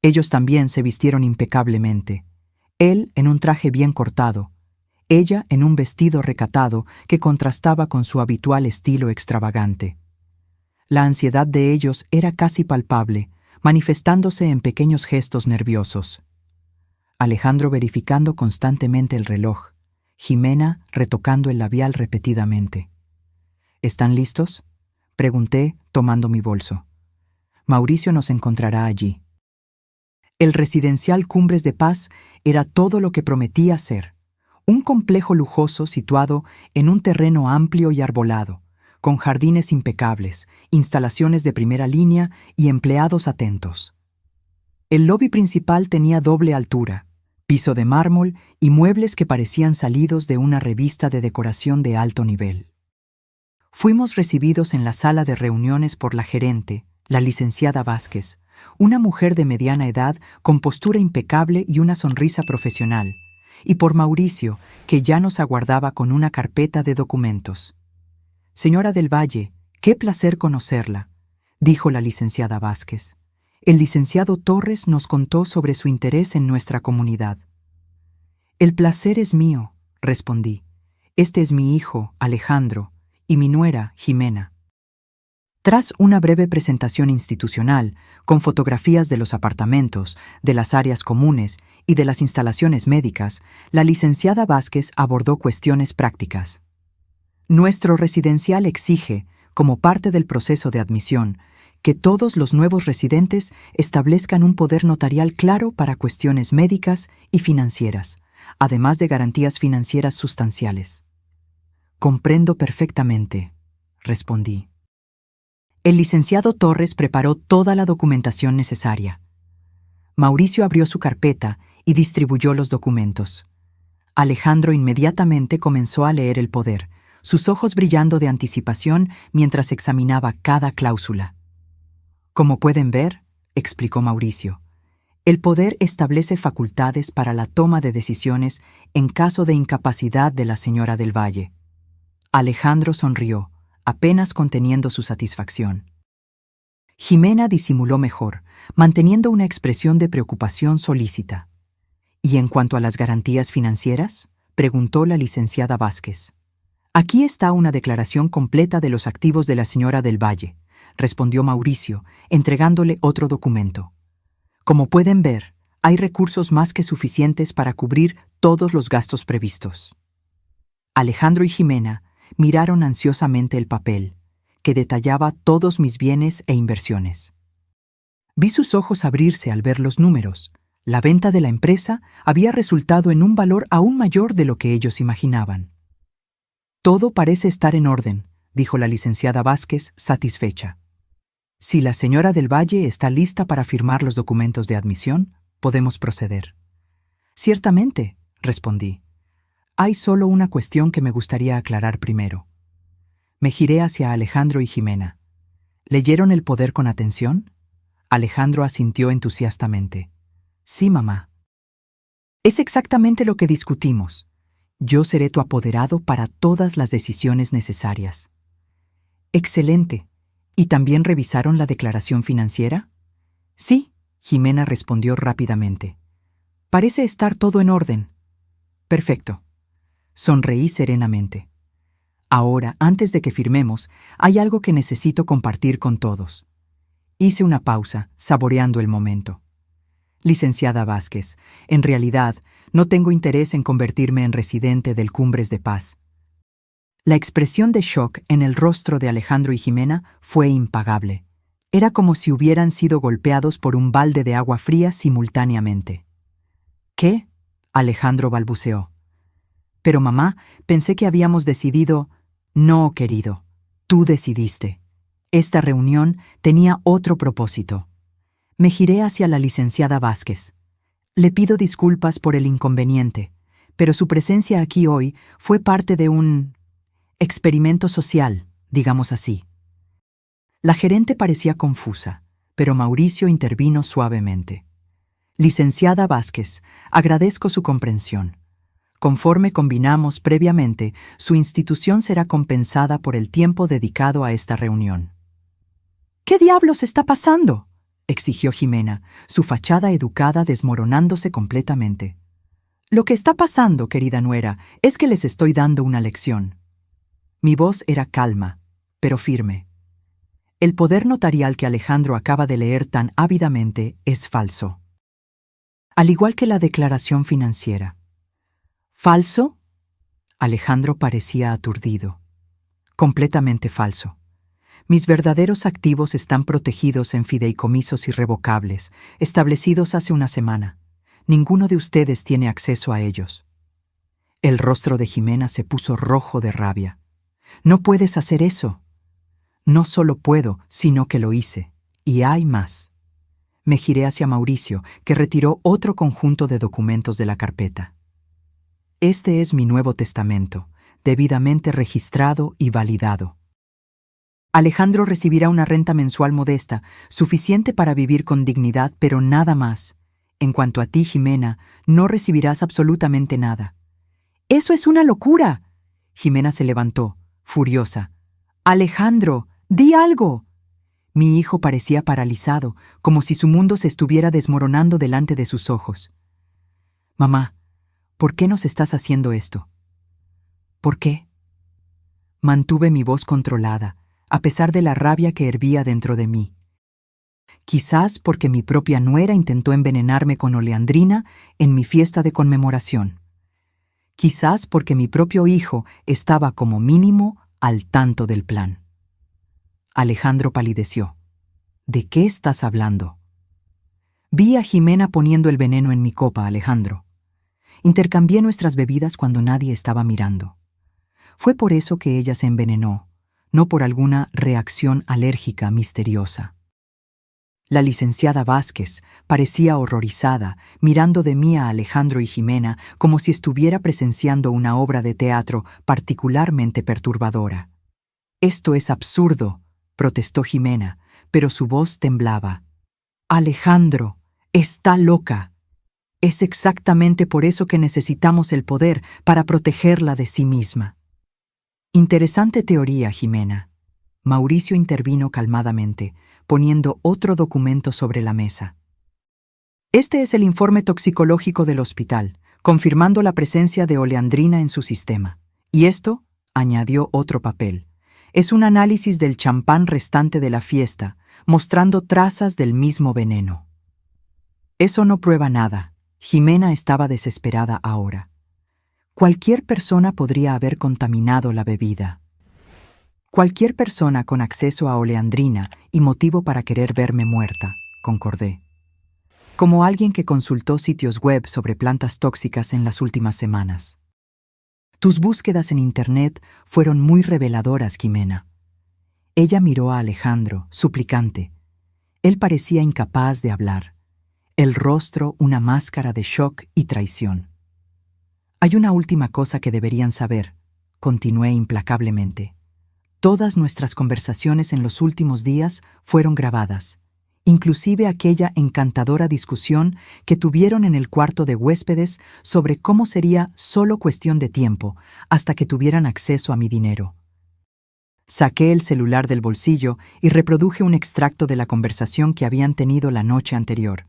Ellos también se vistieron impecablemente. Él en un traje bien cortado, ella en un vestido recatado que contrastaba con su habitual estilo extravagante. La ansiedad de ellos era casi palpable, manifestándose en pequeños gestos nerviosos. Alejandro verificando constantemente el reloj, Jimena retocando el labial repetidamente. ¿Están listos?, pregunté, tomando mi bolso. Mauricio nos encontrará allí. El residencial Cumbres de Paz era todo lo que prometía ser. Un complejo lujoso situado en un terreno amplio y arbolado, con jardines impecables, instalaciones de primera línea y empleados atentos. El lobby principal tenía doble altura, piso de mármol y muebles que parecían salidos de una revista de decoración de alto nivel. Fuimos recibidos en la sala de reuniones por la gerente, la licenciada Vázquez, una mujer de mediana edad con postura impecable y una sonrisa profesional, y por Mauricio, que ya nos aguardaba con una carpeta de documentos. «Señora del Valle, qué placer conocerla», dijo la licenciada Vázquez. «El licenciado Torres nos contó sobre su interés en nuestra comunidad». «El placer es mío», respondí. «Este es mi hijo, Alejandro, y mi nuera, Jimena». Tras una breve presentación institucional, con fotografías de los apartamentos, de las áreas comunes y de las instalaciones médicas, la licenciada Vázquez abordó cuestiones prácticas. Nuestro residencial exige, como parte del proceso de admisión, que todos los nuevos residentes establezcan un poder notarial claro para cuestiones médicas y financieras, además de garantías financieras sustanciales. «Comprendo perfectamente», respondí. El licenciado Torres preparó toda la documentación necesaria. Mauricio abrió su carpeta y distribuyó los documentos. Alejandro inmediatamente comenzó a leer el poder, sus ojos brillando de anticipación mientras examinaba cada cláusula. «Como pueden ver», explicó Mauricio, «el poder establece facultades para la toma de decisiones en caso de incapacidad de la señora del Valle». Alejandro sonrió, apenas conteniendo su satisfacción. Jimena disimuló mejor, manteniendo una expresión de preocupación solícita. «¿Y en cuanto a las garantías financieras?», preguntó la licenciada Vázquez. «Aquí está una declaración completa de los activos de la señora del Valle», respondió Mauricio, entregándole otro documento. «Como pueden ver, hay recursos más que suficientes para cubrir todos los gastos previstos». Alejandro y Jimena miraron ansiosamente el papel, que detallaba todos mis bienes e inversiones. Vi sus ojos abrirse al ver los números. La venta de la empresa había resultado en un valor aún mayor de lo que ellos imaginaban. «Todo parece estar en orden», dijo la licenciada Vázquez, satisfecha. «Si la señora del Valle está lista para firmar los documentos de admisión, podemos proceder». «Ciertamente», respondí. «Hay solo una cuestión que me gustaría aclarar primero». Me giré hacia Alejandro y Jimena. ¿Leyeron el poder con atención? Alejandro asintió entusiastamente. «Sí, mamá». «Es exactamente lo que discutimos. Yo seré tu apoderado para todas las decisiones necesarias». «Excelente. ¿Y también revisaron la declaración financiera?» «Sí», Jimena respondió rápidamente. «Parece estar todo en orden». «Perfecto». Sonreí serenamente. «Ahora, antes de que firmemos, hay algo que necesito compartir con todos». Hice una pausa, saboreando el momento. «Licenciada Vázquez, en realidad, no tengo interés en convertirme en residente del Cumbres de Paz». La expresión de shock en el rostro de Alejandro y Jimena fue impagable. Era como si hubieran sido golpeados por un balde de agua fría simultáneamente. «¿Qué?», Alejandro balbuceó. «Pero mamá, pensé que habíamos decidido». «No, querido, tú decidiste. Esta reunión tenía otro propósito. Me giré hacia la licenciada Vázquez. Le pido disculpas por el inconveniente, pero su presencia aquí hoy fue parte de un experimento social, digamos así. La gerente parecía confusa, pero Mauricio intervino suavemente. Licenciada Vázquez, agradezco su comprensión. Conforme combinamos previamente, su institución será compensada por el tiempo dedicado a esta reunión. ¿Qué diablos está pasando?, exigió Jimena, su fachada educada desmoronándose completamente. Lo que está pasando, querida nuera, es que les estoy dando una lección. Mi voz era calma, pero firme. El poder notarial que Alejandro acaba de leer tan ávidamente es falso. Al igual que la declaración financiera. ¿Falso? Alejandro parecía aturdido. Completamente falso. Mis verdaderos activos están protegidos en fideicomisos irrevocables, establecidos hace una semana. Ninguno de ustedes tiene acceso a ellos. El rostro de Jimena se puso rojo de rabia. No puedes hacer eso. No solo puedo, sino que lo hice. Y hay más. Me giré hacia Mauricio, que retiró otro conjunto de documentos de la carpeta. Este es mi nuevo testamento, debidamente registrado y validado. Alejandro recibirá una renta mensual modesta, suficiente para vivir con dignidad, pero nada más. En cuanto a ti, Jimena, no recibirás absolutamente nada. ¡Eso es una locura! Jimena se levantó, furiosa. ¡Alejandro, di algo! Mi hijo parecía paralizado, como si su mundo se estuviera desmoronando delante de sus ojos. Mamá, ¿por qué nos estás haciendo esto? ¿Por qué? Mantuve mi voz controlada, a pesar de la rabia que hervía dentro de mí. Quizás porque mi propia nuera intentó envenenarme con oleandrina en mi fiesta de conmemoración. Quizás porque mi propio hijo estaba como mínimo al tanto del plan. Alejandro palideció. ¿De qué estás hablando? Vi a Jimena poniendo el veneno en mi copa, Alejandro. Intercambié nuestras bebidas cuando nadie estaba mirando. Fue por eso que ella se envenenó, no por alguna reacción alérgica misteriosa. La licenciada Vázquez parecía horrorizada, mirando de mí a Alejandro y Jimena como si estuviera presenciando una obra de teatro particularmente perturbadora. «Esto es absurdo», protestó Jimena, pero su voz temblaba. «Alejandro, está loca. Es exactamente por eso que necesitamos el poder para protegerla de sí misma». Interesante teoría, Jimena. Mauricio intervino calmadamente, poniendo otro documento sobre la mesa. Este es el informe toxicológico del hospital, confirmando la presencia de oleandrina en su sistema. Y esto, añadió otro papel, es un análisis del champán restante de la fiesta, mostrando trazas del mismo veneno. Eso no prueba nada. Jimena estaba desesperada ahora. Cualquier persona podría haber contaminado la bebida. Cualquier persona con acceso a oleandrina y motivo para querer verme muerta, concordé. Como alguien que consultó sitios web sobre plantas tóxicas en las últimas semanas. Tus búsquedas en Internet fueron muy reveladoras, Jimena. Ella miró a Alejandro, suplicante. Él parecía incapaz de hablar. El rostro una máscara de shock y traición. Hay una última cosa que deberían saber, continué implacablemente. Todas nuestras conversaciones en los últimos días fueron grabadas, inclusive aquella encantadora discusión que tuvieron en el cuarto de huéspedes sobre cómo sería solo cuestión de tiempo hasta que tuvieran acceso a mi dinero. Saqué el celular del bolsillo y reproduje un extracto de la conversación que habían tenido la noche anterior.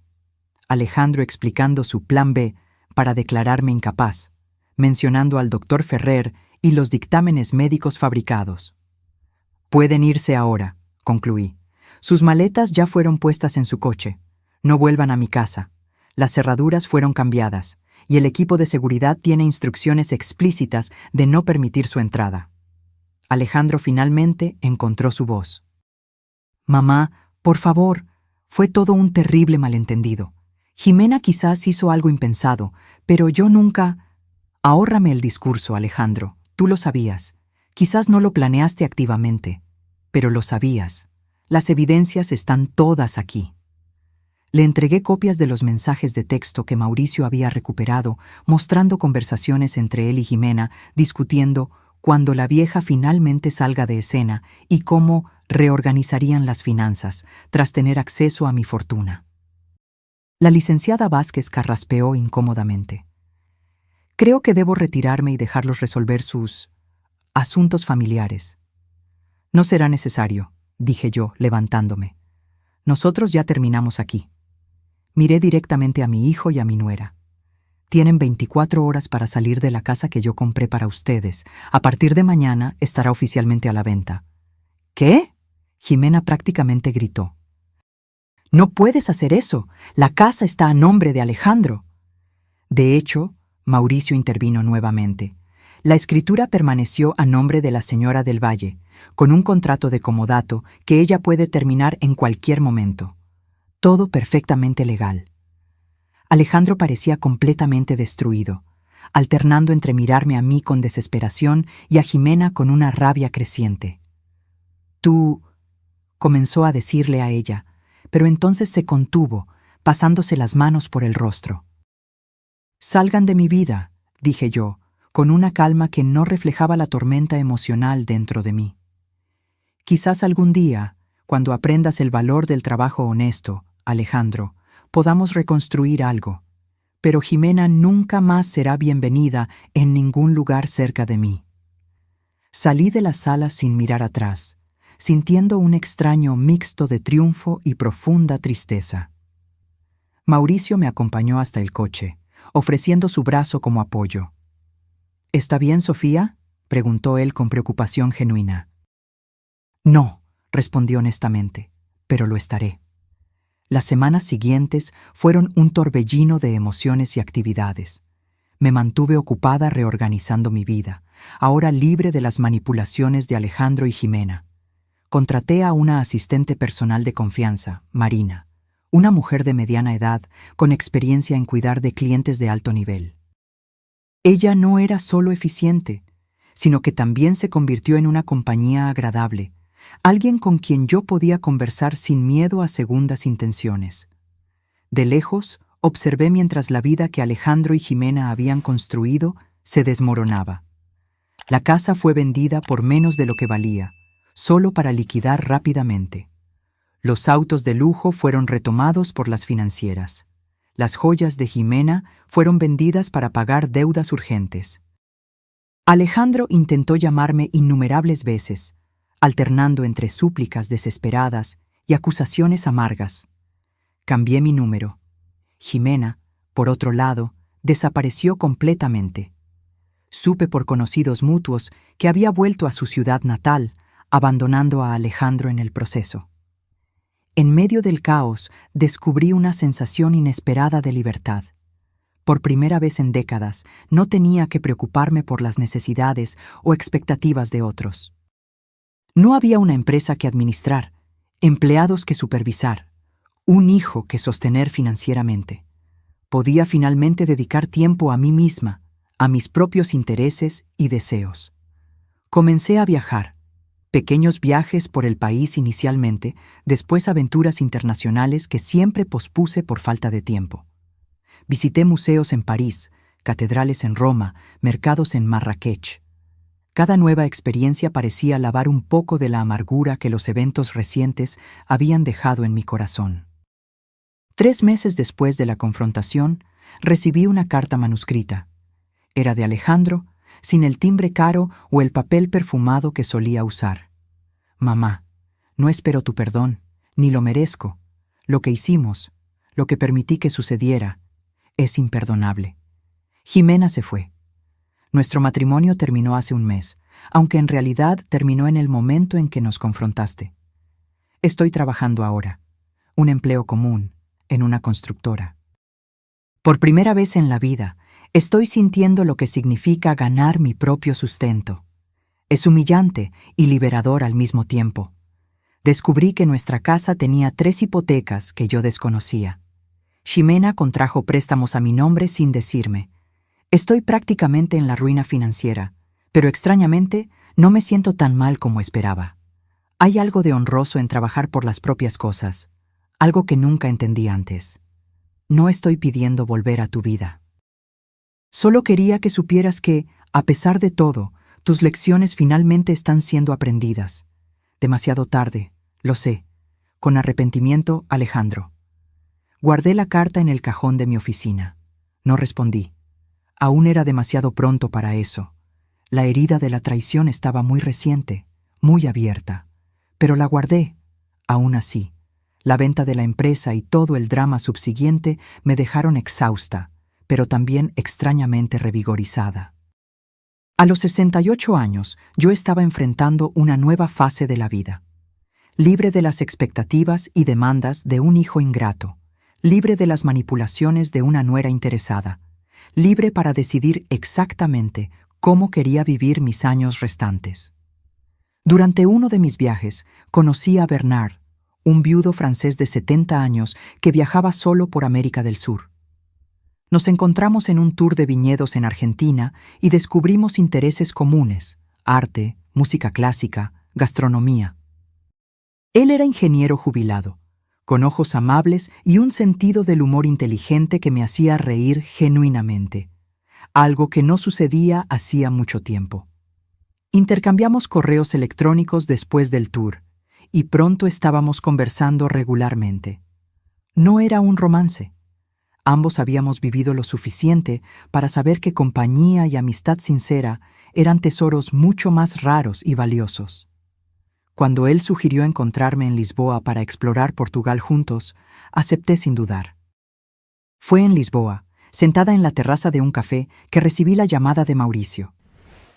Alejandro explicando su plan B para declararme incapaz, mencionando al doctor Ferrer y los dictámenes médicos fabricados. Pueden irse ahora, concluí. Sus maletas ya fueron puestas en su coche. No vuelvan a mi casa. Las cerraduras fueron cambiadas, y el equipo de seguridad tiene instrucciones explícitas de no permitir su entrada. Alejandro finalmente encontró su voz. Mamá, por favor, fue todo un terrible malentendido. Jimena quizás hizo algo impensado, pero yo nunca... Ahórrame el discurso, Alejandro. Tú lo sabías. Quizás no lo planeaste activamente, pero lo sabías. Las evidencias están todas aquí. Le entregué copias de los mensajes de texto que Mauricio había recuperado, mostrando conversaciones entre él y Jimena, discutiendo cuándo la vieja finalmente salga de escena y cómo reorganizarían las finanzas, tras tener acceso a mi fortuna. La licenciada Vázquez carraspeó incómodamente. Creo que debo retirarme y dejarlos resolver sus asuntos familiares. No será necesario, dije yo, levantándome. Nosotros ya terminamos aquí. Miré directamente a mi hijo y a mi nuera. Tienen 24 horas para salir de la casa que yo compré para ustedes. A partir de mañana estará oficialmente a la venta. ¿Qué? Jimena prácticamente gritó. No puedes hacer eso. La casa está a nombre de Alejandro. De hecho, Mauricio intervino nuevamente. La escritura permaneció a nombre de la señora del Valle, con un contrato de comodato que ella puede terminar en cualquier momento. Todo perfectamente legal. Alejandro parecía completamente destruido, alternando entre mirarme a mí con desesperación y a Jimena con una rabia creciente. «Tú», comenzó a decirle a ella, pero entonces se contuvo, pasándose las manos por el rostro. «Salgan de mi vida», dije yo, con una calma que no reflejaba la tormenta emocional dentro de mí. «Quizás algún día, cuando aprendas el valor del trabajo honesto, Alejandro, podamos reconstruir algo, pero Jimena nunca más será bienvenida en ningún lugar cerca de mí». Salí de la sala sin mirar atrás, sintiendo un extraño mixto de triunfo y profunda tristeza. Mauricio me acompañó hasta el coche, ofreciendo su brazo como apoyo. «¿Está bien, Sofía?», preguntó él con preocupación genuina. «No», respondí honestamente, «pero lo estaré». Las semanas siguientes fueron un torbellino de emociones y actividades. Me mantuve ocupada reorganizando mi vida, ahora libre de las manipulaciones de Alejandro y Jimena. Contraté a una asistente personal de confianza, Marina, una mujer de mediana edad con experiencia en cuidar de clientes de alto nivel. Ella no era solo eficiente, sino que también se convirtió en una compañía agradable, alguien con quien yo podía conversar sin miedo a segundas intenciones. De lejos, observé mientras la vida que Alejandro y Jimena habían construido se desmoronaba. La casa fue vendida por menos de lo que valía, solo para liquidar rápidamente. Los autos de lujo fueron retomados por las financieras. Las joyas de Jimena fueron vendidas para pagar deudas urgentes. Alejandro intentó llamarme innumerables veces, alternando entre súplicas desesperadas y acusaciones amargas. Cambié mi número. Jimena, por otro lado, desapareció completamente. Supe por conocidos mutuos que había vuelto a su ciudad natal, abandonando a Alejandro en el proceso. En medio del caos, descubrí una sensación inesperada de libertad. Por primera vez en décadas, no tenía que preocuparme por las necesidades o expectativas de otros. No había una empresa que administrar, empleados que supervisar, un hijo que sostener financieramente. Podía finalmente dedicar tiempo a mí misma, a mis propios intereses y deseos. Comencé a viajar. Pequeños viajes por el país inicialmente, después aventuras internacionales que siempre pospuse por falta de tiempo. Visité museos en París, catedrales en Roma, mercados en Marrakech. Cada nueva experiencia parecía lavar un poco de la amargura que los eventos recientes habían dejado en mi corazón. 3 meses después de la confrontación, recibí una carta manuscrita. Era de Alejandro, sin el timbre caro o el papel perfumado que solía usar. «Mamá, no espero tu perdón, ni lo merezco. Lo que hicimos, lo que permití que sucediera, es imperdonable. Jimena se fue. Nuestro matrimonio terminó hace un mes, aunque en realidad terminó en el momento en que nos confrontaste. Estoy trabajando ahora, un empleo común, en una constructora. Por primera vez en la vida, estoy sintiendo lo que significa ganar mi propio sustento. Es humillante y liberador al mismo tiempo. Descubrí que nuestra casa tenía 3 hipotecas que yo desconocía. Jimena contrajo préstamos a mi nombre sin decirme. Estoy prácticamente en la ruina financiera, pero extrañamente no me siento tan mal como esperaba. Hay algo de honroso en trabajar por las propias cosas, algo que nunca entendí antes. No estoy pidiendo volver a tu vida. Solo quería que supieras que, a pesar de todo, tus lecciones finalmente están siendo aprendidas. Demasiado tarde, lo sé. Con arrepentimiento, Alejandro. Guardé la carta en el cajón de mi oficina. No respondí. Aún era demasiado pronto para eso. La herida de la traición estaba muy reciente, muy abierta. Pero la guardé. Aún así, la venta de la empresa y todo el drama subsiguiente me dejaron exhausta, pero también extrañamente revigorizada. A los 68 años, yo estaba enfrentando una nueva fase de la vida. Libre de las expectativas y demandas de un hijo ingrato, libre de las manipulaciones de una nuera interesada, libre para decidir exactamente cómo quería vivir mis años restantes. Durante uno de mis viajes, conocí a Bernard, un viudo francés de 70 años que viajaba solo por América del Sur. Nos encontramos en un tour de viñedos en Argentina y descubrimos intereses comunes: arte, música clásica, gastronomía. Él era ingeniero jubilado, con ojos amables y un sentido del humor inteligente que me hacía reír genuinamente, algo que no sucedía hacía mucho tiempo. Intercambiamos correos electrónicos después del tour, y pronto estábamos conversando regularmente. No era un romance. Ambos habíamos vivido lo suficiente para saber que compañía y amistad sincera eran tesoros mucho más raros y valiosos. Cuando él sugirió encontrarme en Lisboa para explorar Portugal juntos, acepté sin dudar. Fue en Lisboa, sentada en la terraza de un café, que recibí la llamada de Mauricio.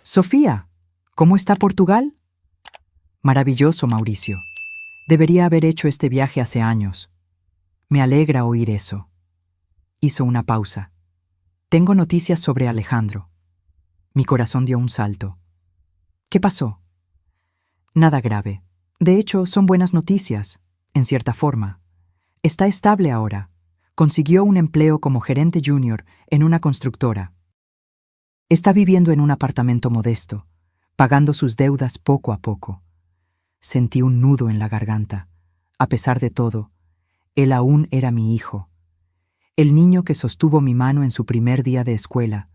«Sofía, ¿cómo está Portugal?» «Maravilloso, Mauricio. Debería haber hecho este viaje hace años. Me alegra oír eso». Hizo una pausa. «Tengo noticias sobre Alejandro». Mi corazón dio un salto. «¿Qué pasó?» «Nada grave. De hecho, son buenas noticias, en cierta forma. Está estable ahora. Consiguió un empleo como gerente junior en una constructora. Está viviendo en un apartamento modesto, pagando sus deudas poco a poco». Sentí un nudo en la garganta. A pesar de todo, él aún era mi hijo. El niño que sostuvo mi mano en su primer día de escuela,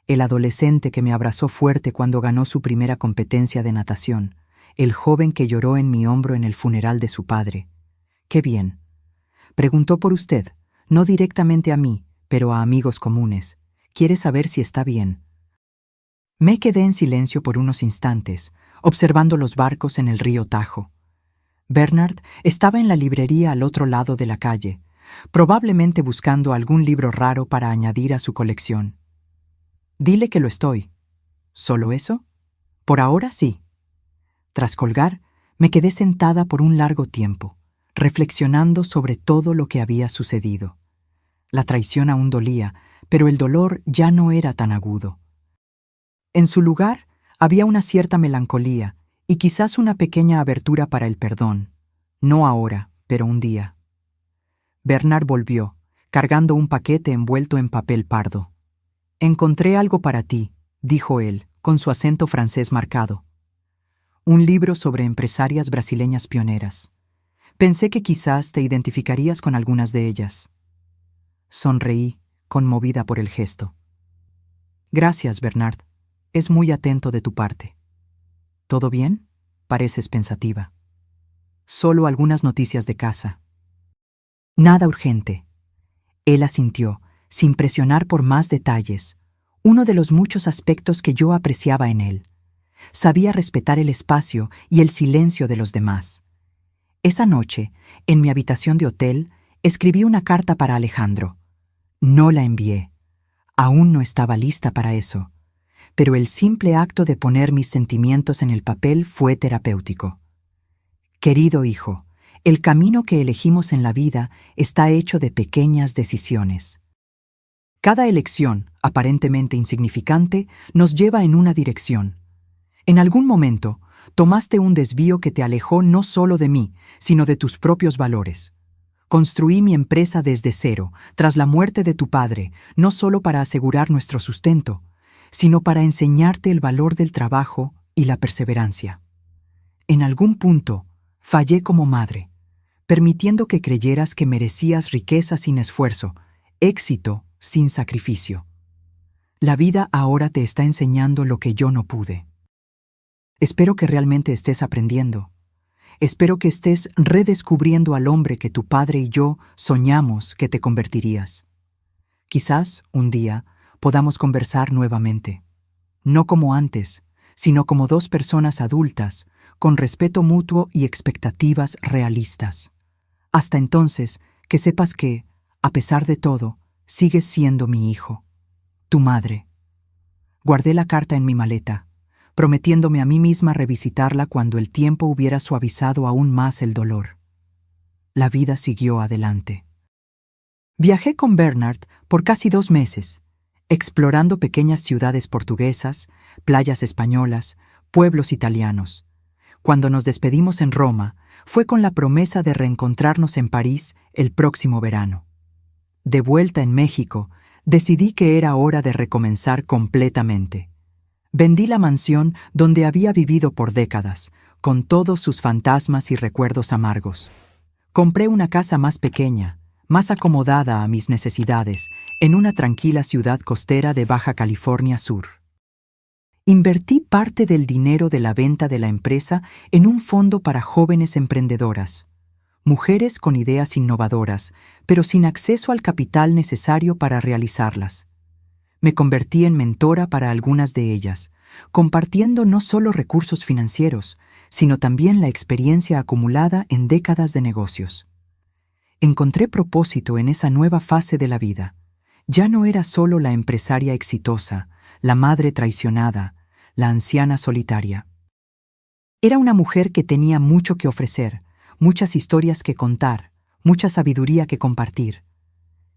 el adolescente que me abrazó fuerte cuando ganó su primera competencia de natación, el joven que lloró en mi hombro en el funeral de su padre. «Qué bien». Preguntó por usted, no directamente a mí, pero a amigos comunes. Quiere saber si está bien. Me quedé en silencio por unos instantes, observando los barcos en el río Tajo. Bernard estaba en la librería al otro lado de la calle, probablemente buscando algún libro raro para añadir a su colección. «Dile que lo estoy». ¿Solo eso? Por ahora sí. Tras colgar, me quedé sentada por un largo tiempo, reflexionando sobre todo lo que había sucedido. La traición aún dolía, pero el dolor ya no era tan agudo. En su lugar había una cierta melancolía y quizás una pequeña abertura para el perdón. No ahora, pero un día. Bernard volvió, cargando un paquete envuelto en papel pardo. «Encontré algo para ti», dijo él, con su acento francés marcado. «Un libro sobre empresarias brasileñas pioneras. Pensé que quizás te identificarías con algunas de ellas». Sonreí, conmovida por el gesto. «Gracias, Bernard. Es muy atento de tu parte». «¿Todo bien?» Pareces pensativa. «Solo algunas noticias de casa». «Nada urgente». Él asintió, sin presionar por más detalles, uno de los muchos aspectos que yo apreciaba en él. Sabía respetar el espacio y el silencio de los demás. Esa noche, en mi habitación de hotel, escribí una carta para Alejandro. No la envié. Aún no estaba lista para eso. Pero el simple acto de poner mis sentimientos en el papel fue terapéutico. «Querido hijo, el camino que elegimos en la vida está hecho de pequeñas decisiones. Cada elección, aparentemente insignificante, nos lleva en una dirección. En algún momento, tomaste un desvío que te alejó no solo de mí, sino de tus propios valores. Construí mi empresa desde cero, tras la muerte de tu padre, no solo para asegurar nuestro sustento, sino para enseñarte el valor del trabajo y la perseverancia. En algún punto, Fallé como madre, permitiendo que creyeras que merecías riqueza sin esfuerzo, éxito sin sacrificio. La vida ahora te está enseñando lo que yo no pude. Espero que realmente estés aprendiendo. Espero que estés redescubriendo al hombre que tu padre y yo soñamos que te convertirías. Quizás, un día, podamos conversar nuevamente. No como antes, sino como dos personas adultas, con respeto mutuo y expectativas realistas. Hasta entonces, que sepas que, a pesar de todo, sigues siendo mi hijo, tu madre. Guardé la carta en mi maleta, prometiéndome a mí misma revisitarla cuando el tiempo hubiera suavizado aún más el dolor. La vida siguió adelante. Viajé con Bernard por casi 2 meses, explorando pequeñas ciudades portuguesas, playas españolas, pueblos italianos. Cuando nos despedimos en Roma, fue con la promesa de reencontrarnos en París el próximo verano. De vuelta en México, decidí que era hora de recomenzar completamente. Vendí la mansión donde había vivido por décadas, con todos sus fantasmas y recuerdos amargos. Compré una casa más pequeña, más acomodada a mis necesidades, en una tranquila ciudad costera de Baja California Sur. Invertí parte del dinero de la venta de la empresa en un fondo para jóvenes emprendedoras, mujeres con ideas innovadoras, pero sin acceso al capital necesario para realizarlas. Me convertí en mentora para algunas de ellas, compartiendo no solo recursos financieros, sino también la experiencia acumulada en décadas de negocios. Encontré propósito en esa nueva fase de la vida. Ya no era solo la empresaria exitosa, la madre traicionada, la anciana solitaria. Era una mujer que tenía mucho que ofrecer, muchas historias que contar, mucha sabiduría que compartir.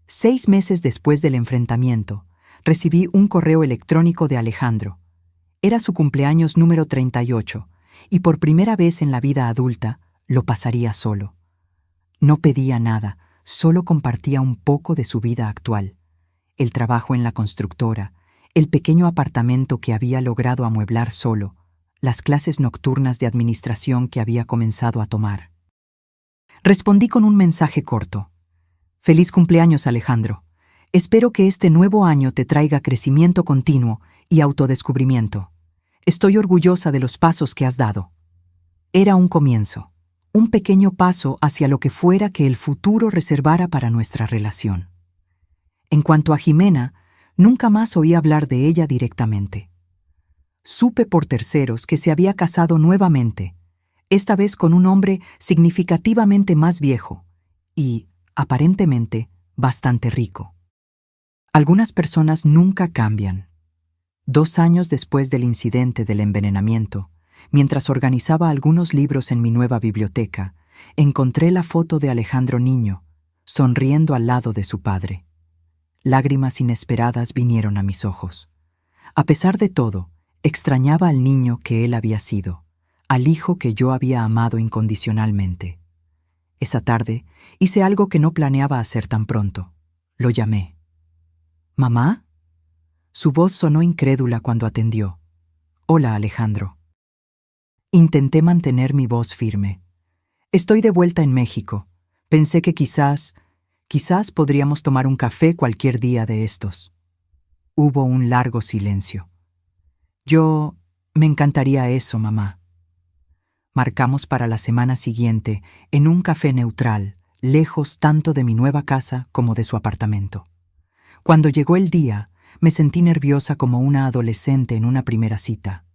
6 meses después del enfrentamiento, recibí un correo electrónico de Alejandro. Era su cumpleaños número 38, y por primera vez en la vida adulta lo pasaría solo. No pedía nada, solo compartía un poco de su vida actual. El trabajo en la constructora, el pequeño apartamento que había logrado amueblar solo, las clases nocturnas de administración que había comenzado a tomar. Respondí con un mensaje corto. Feliz cumpleaños, Alejandro. Espero que este nuevo año te traiga crecimiento continuo y autodescubrimiento. Estoy orgullosa de los pasos que has dado. Era un comienzo, un pequeño paso hacia lo que fuera que el futuro reservara para nuestra relación. En cuanto a Jimena, nunca más oí hablar de ella directamente. Supe por terceros que se había casado nuevamente, esta vez con un hombre significativamente más viejo y, aparentemente, bastante rico. Algunas personas nunca cambian. 2 años después del incidente del envenenamiento, mientras organizaba algunos libros en mi nueva biblioteca, encontré la foto de Alejandro niño, sonriendo al lado de su padre. Lágrimas inesperadas vinieron a mis ojos. A pesar de todo, extrañaba al niño que él había sido, al hijo que yo había amado incondicionalmente. Esa tarde hice algo que no planeaba hacer tan pronto. Lo llamé. ¿Mamá? Su voz sonó incrédula cuando atendió. Hola, Alejandro. Intenté mantener mi voz firme. Estoy de vuelta en México. Pensé que quizás podríamos tomar un café cualquier día de estos. Hubo un largo silencio. Me encantaría eso, mamá. Marcamos para la semana siguiente en un café neutral, lejos tanto de mi nueva casa como de su apartamento. Cuando llegó el día, me sentí nerviosa como una adolescente en una primera cita.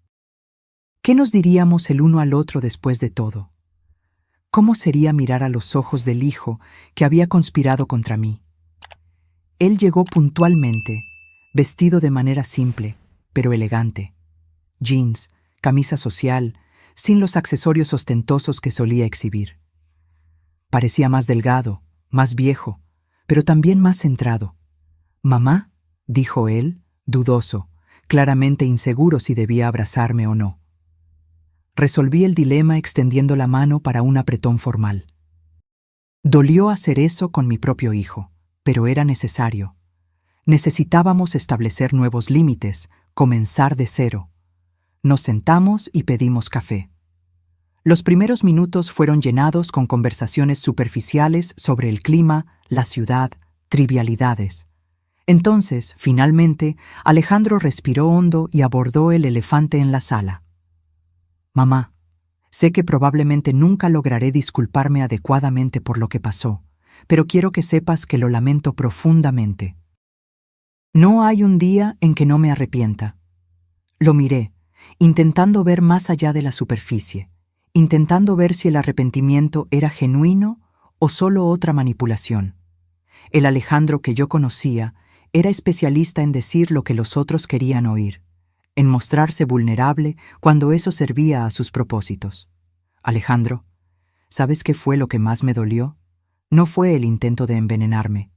¿Qué nos diríamos el uno al otro después de todo? ¿Cómo sería mirar a los ojos del hijo que había conspirado contra mí? Él llegó puntualmente, vestido de manera simple, pero elegante. Jeans, camisa social, sin los accesorios ostentosos que solía exhibir. Parecía más delgado, más viejo, pero también más centrado. «Mamá», dijo él, dudoso, claramente inseguro si debía abrazarme o no. Resolví el dilema extendiendo la mano para un apretón formal. Dolió hacer eso con mi propio hijo, pero era necesario. Necesitábamos establecer nuevos límites, comenzar de cero. Nos sentamos y pedimos café. Los primeros minutos fueron llenados con conversaciones superficiales sobre el clima, la ciudad, trivialidades. Entonces, finalmente, Alejandro respiró hondo y abordó el elefante en la sala. «Mamá, sé que probablemente nunca lograré disculparme adecuadamente por lo que pasó, pero quiero que sepas que lo lamento profundamente. No hay un día en que no me arrepienta». Lo miré, intentando ver más allá de la superficie, intentando ver si el arrepentimiento era genuino o solo otra manipulación. El Alejandro que yo conocía era especialista en decir lo que los otros querían oír, en mostrarse vulnerable cuando eso servía a sus propósitos. Alejandro, ¿sabes qué fue lo que más me dolió? No fue el intento de envenenarme.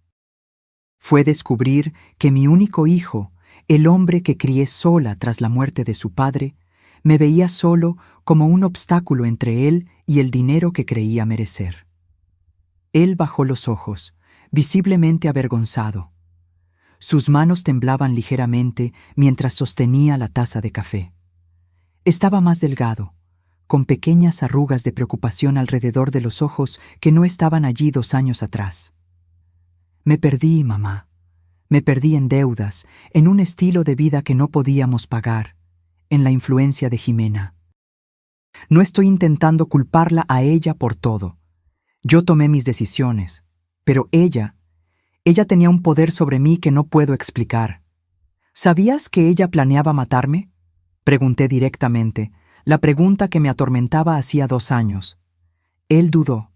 Fue descubrir que mi único hijo, el hombre que crié sola tras la muerte de su padre, me veía solo como un obstáculo entre él y el dinero que creía merecer. Él bajó los ojos, visiblemente avergonzado. Sus manos temblaban ligeramente mientras sostenía la taza de café. Estaba más delgado, con pequeñas arrugas de preocupación alrededor de los ojos que no estaban allí 2 años atrás. Me perdí, mamá. Me perdí en deudas, en un estilo de vida que no podíamos pagar, en la influencia de Jimena. No estoy intentando culparla a ella por todo. Yo tomé mis decisiones, pero ella tenía un poder sobre mí que no puedo explicar. ¿Sabías que ella planeaba matarme? Pregunté directamente, la pregunta que me atormentaba hacía 2 años. Él dudó,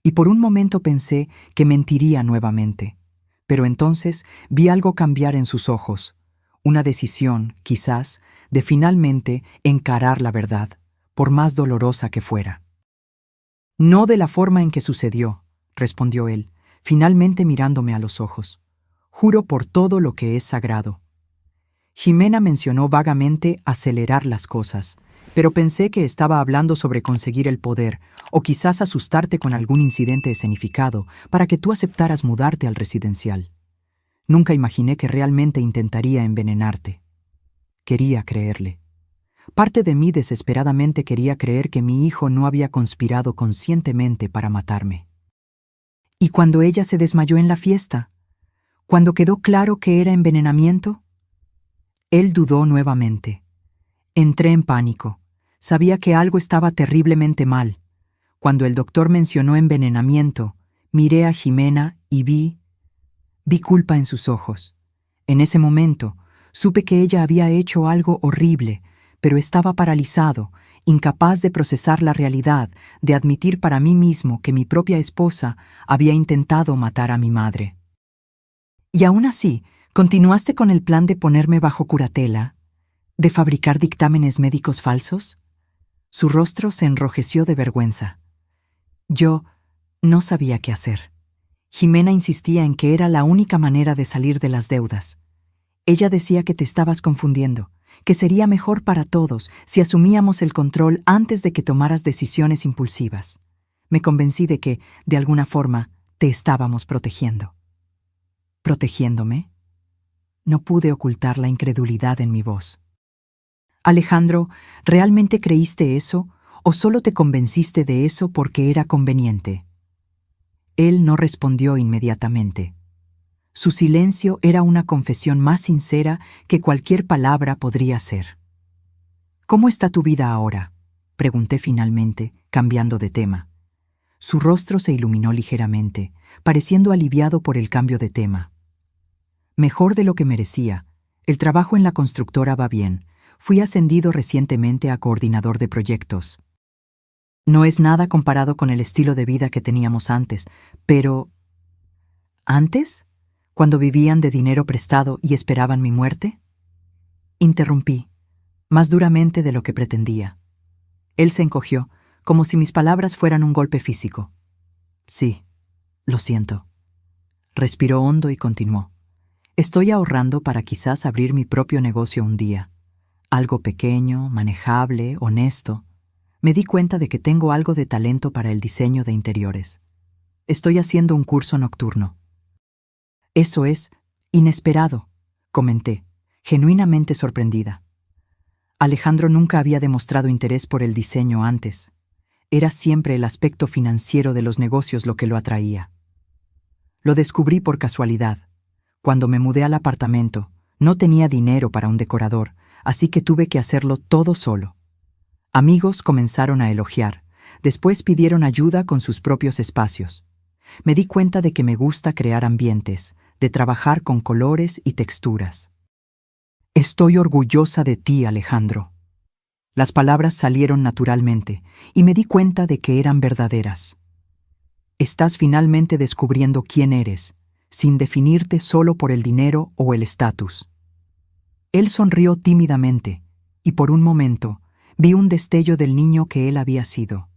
y por un momento pensé que mentiría nuevamente. Pero entonces vi algo cambiar en sus ojos, una decisión, quizás, de finalmente encarar la verdad, por más dolorosa que fuera. «No de la forma en que sucedió», respondió él, finalmente mirándome a los ojos. «Juro por todo lo que es sagrado». Jimena mencionó vagamente acelerar las cosas, pero pensé que estaba hablando sobre conseguir el poder, o quizás asustarte con algún incidente escenificado para que tú aceptaras mudarte al residencial. Nunca imaginé que realmente intentaría envenenarte. Quería creerle. Parte de mí desesperadamente quería creer que mi hijo no había conspirado conscientemente para matarme. ¿Y cuando ella se desmayó en la fiesta? ¿Cuando quedó claro que era envenenamiento? Él dudó nuevamente. Entré en pánico. Sabía que algo estaba terriblemente mal. Cuando el doctor mencionó envenenamiento, miré a Jimena y vi culpa en sus ojos. En ese momento, supe que ella había hecho algo horrible, pero estaba paralizado, incapaz de procesar la realidad, de admitir para mí mismo que mi propia esposa había intentado matar a mi madre. «Y aún así, ¿continuaste con el plan de ponerme bajo curatela? ¿De fabricar dictámenes médicos falsos?» Su rostro se enrojeció de vergüenza. Yo no sabía qué hacer. Jimena insistía en que era la única manera de salir de las deudas. Ella decía que te estabas confundiendo, que sería mejor para todos si asumíamos el control antes de que tomaras decisiones impulsivas. Me convencí de que, de alguna forma, te estábamos protegiendo. ¿Protegiéndome? No pude ocultar la incredulidad en mi voz. Alejandro, ¿realmente creíste eso o solo te convenciste de eso porque era conveniente? Él no respondió inmediatamente. Su silencio era una confesión más sincera que cualquier palabra podría ser. «¿Cómo está tu vida ahora?», pregunté finalmente, cambiando de tema. Su rostro se iluminó ligeramente, pareciendo aliviado por el cambio de tema. «Mejor de lo que merecía. El trabajo en la constructora va bien. Fui ascendido recientemente a coordinador de proyectos. No es nada comparado con el estilo de vida que teníamos antes, pero... ¿Antes? ¿Cuando vivían de dinero prestado y esperaban mi muerte?» Interrumpí, más duramente de lo que pretendía. Él se encogió, como si mis palabras fueran un golpe físico. «Sí, lo siento». Respiró hondo y continuó. «Estoy ahorrando para quizás abrir mi propio negocio un día. Algo pequeño, manejable, honesto. Me di cuenta de que tengo algo de talento para el diseño de interiores. Estoy haciendo un curso nocturno». «Eso es inesperado», comenté, genuinamente sorprendida. Alejandro nunca había demostrado interés por el diseño antes. Era siempre el aspecto financiero de los negocios lo que lo atraía. Lo descubrí por casualidad. Cuando me mudé al apartamento, no tenía dinero para un decorador, así que tuve que hacerlo todo solo. Amigos comenzaron a elogiar, después pidieron ayuda con sus propios espacios. Me di cuenta de que me gusta crear ambientes, de trabajar con colores y texturas. Estoy orgullosa de ti, Alejandro. Las palabras salieron naturalmente y me di cuenta de que eran verdaderas. Estás finalmente descubriendo quién eres, sin definirte solo por el dinero o el estatus. Él sonrió tímidamente y por un momento vi un destello del niño que él había sido.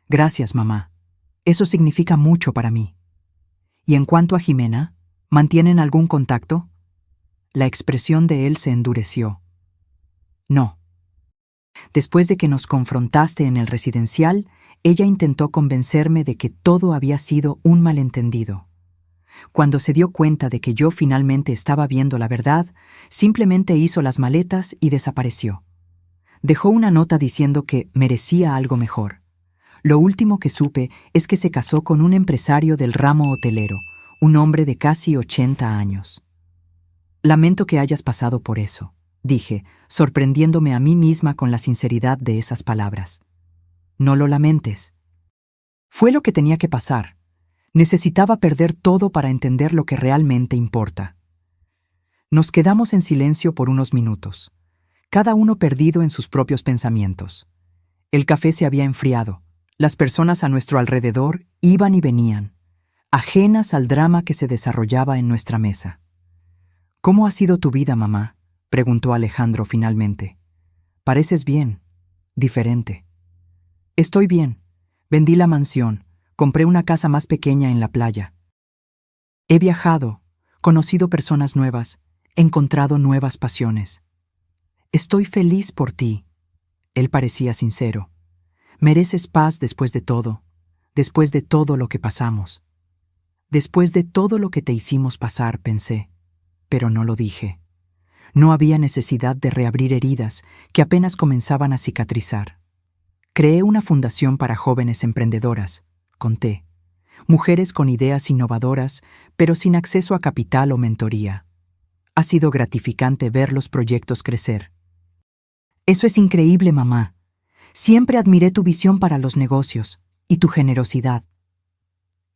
Gracias, mamá. Eso significa mucho para mí. Y en cuanto a Jimena, ¿mantienen algún contacto? La expresión de él se endureció. No. Después de que nos confrontaste en el residencial, ella intentó convencerme de que todo había sido un malentendido. Cuando se dio cuenta de que yo finalmente estaba viendo la verdad, simplemente hizo las maletas y desapareció. Dejó una nota diciendo que merecía algo mejor. Lo último que supe es que se casó con un empresario del ramo hotelero, un hombre de casi 80 años. Lamento que hayas pasado por eso, dije, sorprendiéndome a mí misma con la sinceridad de esas palabras. No lo lamentes. Fue lo que tenía que pasar. Necesitaba perder todo para entender lo que realmente importa. Nos quedamos en silencio por unos minutos, cada uno perdido en sus propios pensamientos. El café se había enfriado. Las personas a nuestro alrededor iban y venían, ajenas al drama que se desarrollaba en nuestra mesa. ¿Cómo ha sido tu vida, mamá?, preguntó Alejandro finalmente. Pareces bien, diferente. Estoy bien. Vendí la mansión, compré una casa más pequeña en la playa. He viajado, conocido personas nuevas, encontrado nuevas pasiones. Estoy feliz por ti. Él parecía sincero. Mereces paz después de todo lo que pasamos. Después de todo lo que te hicimos pasar, pensé, pero no lo dije. No había necesidad de reabrir heridas que apenas comenzaban a cicatrizar. Creé una fundación para jóvenes emprendedoras, conté. Mujeres con ideas innovadoras, pero sin acceso a capital o mentoría. Ha sido gratificante ver los proyectos crecer. Eso es increíble, mamá. Siempre admiré tu visión para los negocios y tu generosidad.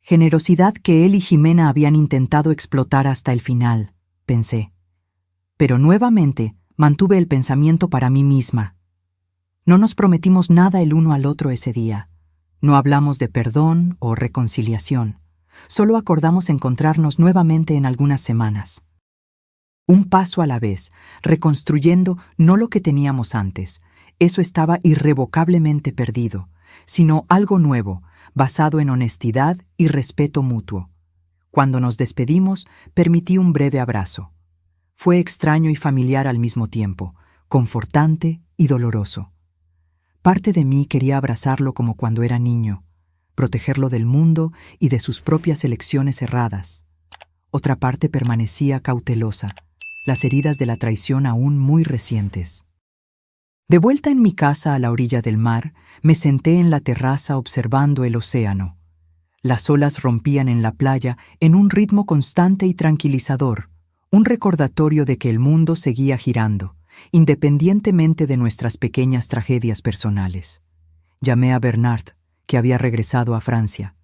Generosidad que él y Jimena habían intentado explotar hasta el final, pensé. Pero nuevamente mantuve el pensamiento para mí misma. No nos prometimos nada el uno al otro ese día. No hablamos de perdón o reconciliación. Solo acordamos encontrarnos nuevamente en algunas semanas. Un paso a la vez, reconstruyendo no lo que teníamos antes. Eso estaba irrevocablemente perdido, sino algo nuevo, basado en honestidad y respeto mutuo. Cuando nos despedimos, permití un breve abrazo. Fue extraño y familiar al mismo tiempo, confortante y doloroso. Parte de mí quería abrazarlo como cuando era niño, protegerlo del mundo y de sus propias elecciones erradas. Otra parte permanecía cautelosa, las heridas de la traición aún muy recientes. De vuelta en mi casa a la orilla del mar, me senté en la terraza observando el océano. Las olas rompían en la playa en un ritmo constante y tranquilizador, un recordatorio de que el mundo seguía girando, independientemente de nuestras pequeñas tragedias personales. Llamé a Bernard, que había regresado a Francia.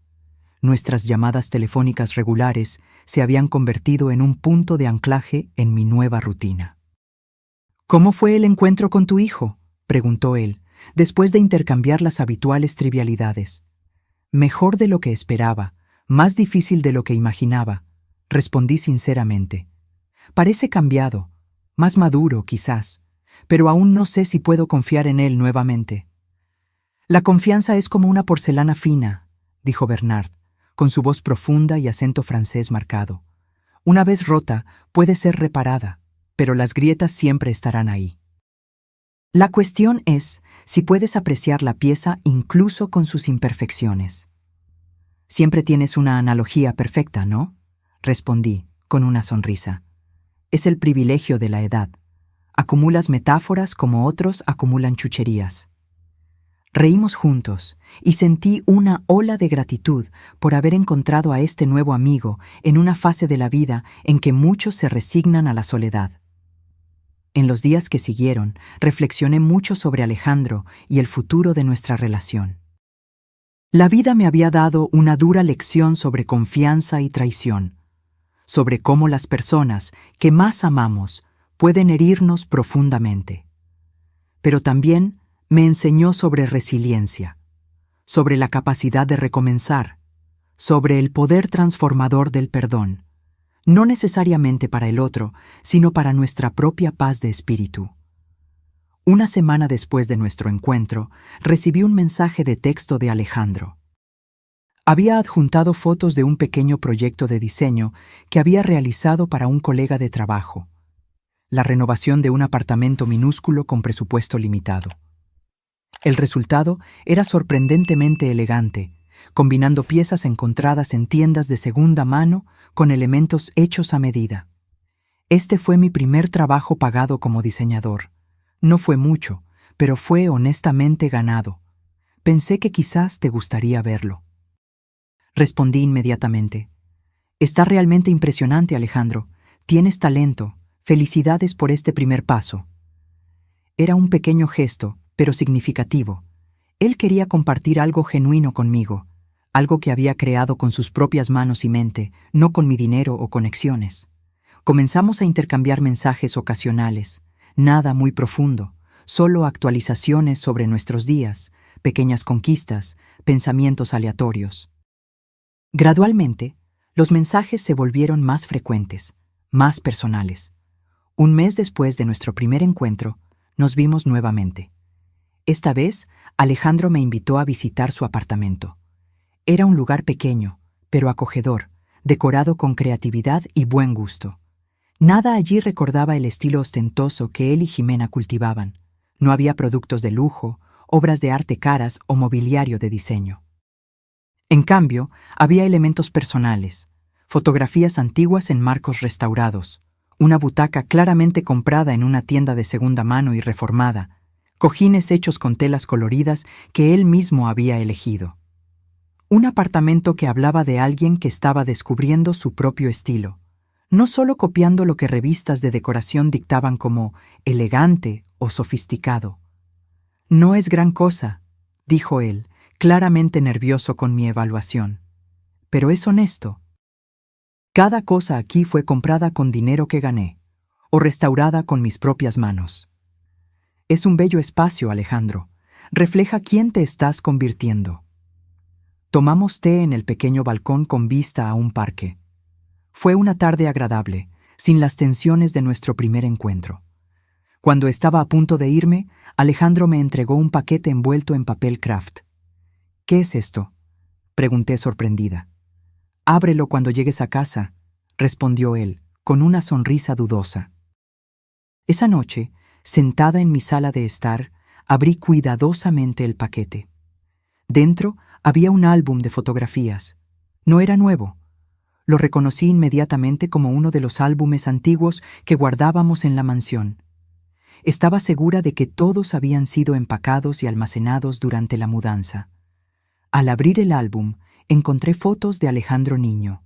Nuestras llamadas telefónicas regulares se habían convertido en un punto de anclaje en mi nueva rutina. ¿Cómo fue el encuentro con tu hijo?, preguntó él, después de intercambiar las habituales trivialidades. Mejor de lo que esperaba, más difícil de lo que imaginaba, respondí sinceramente. Parece cambiado, más maduro quizás, pero aún no sé si puedo confiar en él nuevamente. La confianza es como una porcelana fina, dijo Bernard, con su voz profunda y acento francés marcado. Una vez rota, puede ser reparada, pero las grietas siempre estarán ahí. La cuestión es si puedes apreciar la pieza incluso con sus imperfecciones. Siempre tienes una analogía perfecta, ¿no?, respondí, con una sonrisa. Es el privilegio de la edad. Acumulas metáforas como otros acumulan chucherías. Reímos juntos y sentí una ola de gratitud por haber encontrado a este nuevo amigo en una fase de la vida en que muchos se resignan a la soledad. En los días que siguieron, reflexioné mucho sobre Alejandro y el futuro de nuestra relación. La vida me había dado una dura lección sobre confianza y traición, sobre cómo las personas que más amamos pueden herirnos profundamente. Pero también me enseñó sobre resiliencia, sobre la capacidad de recomenzar, sobre el poder transformador del perdón, no necesariamente para el otro, sino para nuestra propia paz de espíritu. Una semana después de nuestro encuentro, recibí un mensaje de texto de Alejandro. Había adjuntado fotos de un pequeño proyecto de diseño que había realizado para un colega de trabajo, la renovación de un apartamento minúsculo con presupuesto limitado. El resultado era sorprendentemente elegante, combinando piezas encontradas en tiendas de segunda mano con elementos hechos a medida. Este fue mi primer trabajo pagado como diseñador. No fue mucho, pero fue honestamente ganado. Pensé que quizás te gustaría verlo. Respondí inmediatamente. Está realmente impresionante, Alejandro. Tienes talento. Felicidades por este primer paso. Era un pequeño gesto, pero significativo. Él quería compartir algo genuino conmigo, algo que había creado con sus propias manos y mente, no con mi dinero o conexiones. Comenzamos a intercambiar mensajes ocasionales, nada muy profundo, solo actualizaciones sobre nuestros días, pequeñas conquistas, pensamientos aleatorios. Gradualmente, los mensajes se volvieron más frecuentes, más personales. Un mes después de nuestro primer encuentro, nos vimos nuevamente. Esta vez, Alejandro me invitó a visitar su apartamento. Era un lugar pequeño, pero acogedor, decorado con creatividad y buen gusto. Nada allí recordaba el estilo ostentoso que él y Jimena cultivaban. No había productos de lujo, obras de arte caras o mobiliario de diseño. En cambio, había elementos personales, fotografías antiguas en marcos restaurados, una butaca claramente comprada en una tienda de segunda mano y reformada, cojines hechos con telas coloridas que él mismo había elegido. Un apartamento que hablaba de alguien que estaba descubriendo su propio estilo, no solo copiando lo que revistas de decoración dictaban como elegante o sofisticado. No es gran cosa, dijo él, claramente nervioso con mi evaluación. Pero es honesto. Cada cosa aquí fue comprada con dinero que gané, o restaurada con mis propias manos. Es un bello espacio, Alejandro. Refleja quién te estás convirtiendo. Tomamos té en el pequeño balcón con vista a un parque. Fue una tarde agradable, sin las tensiones de nuestro primer encuentro. Cuando estaba a punto de irme, Alejandro me entregó un paquete envuelto en papel craft. ¿Qué es esto?, pregunté sorprendida. Ábrelo cuando llegues a casa, respondió él, con una sonrisa dudosa. Esa noche, sentada en mi sala de estar, abrí cuidadosamente el paquete. Dentro había un álbum de fotografías. No era nuevo. Lo reconocí inmediatamente como uno de los álbumes antiguos que guardábamos en la mansión. Estaba segura de que todos habían sido empacados y almacenados durante la mudanza. Al abrir el álbum, encontré fotos de Alejandro niño,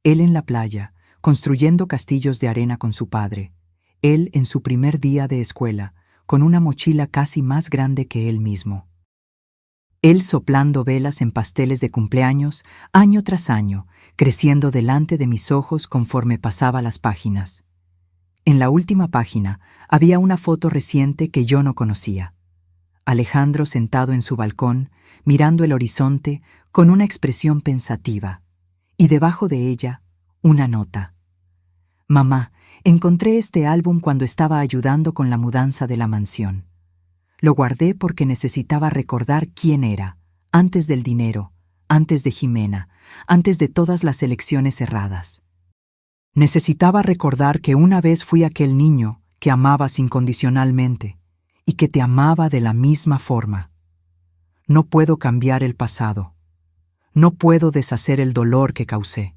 él en la playa, construyendo castillos de arena con su padre, él en su primer día de escuela, con una mochila casi más grande que él mismo. Él soplando velas en pasteles de cumpleaños, año tras año, creciendo delante de mis ojos conforme pasaba las páginas. En la última página había una foto reciente que yo no conocía. Alejandro sentado en su balcón, mirando el horizonte con una expresión pensativa, y debajo de ella, una nota. Mamá, encontré este álbum cuando estaba ayudando con la mudanza de la mansión. Lo guardé porque necesitaba recordar quién era, antes del dinero, antes de Jimena, antes de todas las elecciones erradas. Necesitaba recordar que una vez fui aquel niño que amabas incondicionalmente y que te amaba de la misma forma. No puedo cambiar el pasado. No puedo deshacer el dolor que causé.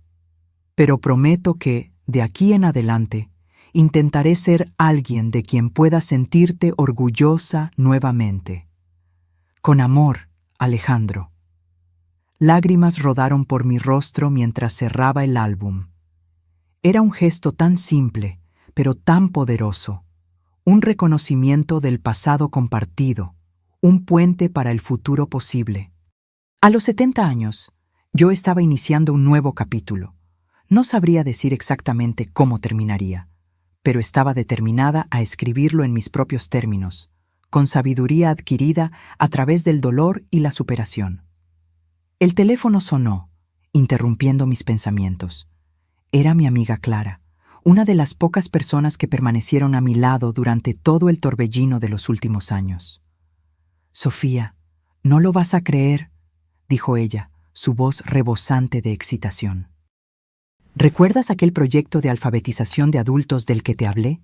Pero prometo que, de aquí en adelante, intentaré ser alguien de quien puedas sentirte orgullosa nuevamente. Con amor, Alejandro. Lágrimas rodaron por mi rostro mientras cerraba el álbum. Era un gesto tan simple, pero tan poderoso. Un reconocimiento del pasado compartido, un puente para el futuro posible. A los 70 años, yo estaba iniciando un nuevo capítulo. No sabría decir exactamente cómo terminaría, pero estaba determinada a escribirlo en mis propios términos, con sabiduría adquirida a través del dolor y la superación. El teléfono sonó, interrumpiendo mis pensamientos. Era mi amiga Clara, una de las pocas personas que permanecieron a mi lado durante todo el torbellino de los últimos años. «Sofía, no lo vas a creer», dijo ella, su voz rebosante de excitación. «¿Recuerdas aquel proyecto de alfabetización de adultos del que te hablé?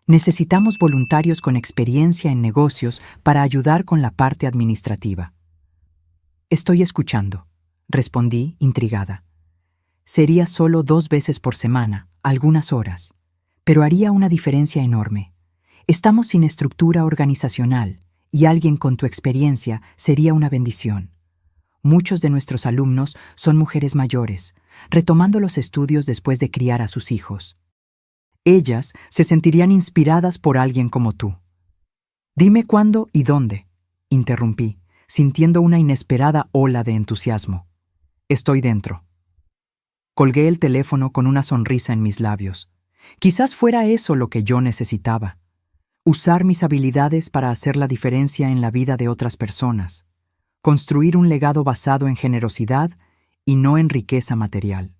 Necesitamos voluntarios con experiencia en negocios para ayudar con la parte administrativa». «Estoy escuchando», respondí, intrigada. «Sería solo 2 veces por semana, algunas horas, pero haría una diferencia enorme. Estamos sin estructura organizacional y alguien con tu experiencia sería una bendición. Muchos de nuestros alumnos son mujeres mayores, retomando los estudios después de criar a sus hijos. Ellas se sentirían inspiradas por alguien como tú». «Dime cuándo y dónde», interrumpí, sintiendo una inesperada ola de entusiasmo. «Estoy dentro». Colgué el teléfono con una sonrisa en mis labios. Quizás fuera eso lo que yo necesitaba. Usar mis habilidades para hacer la diferencia en la vida de otras personas. Construir un legado basado en generosidad y no en riqueza material.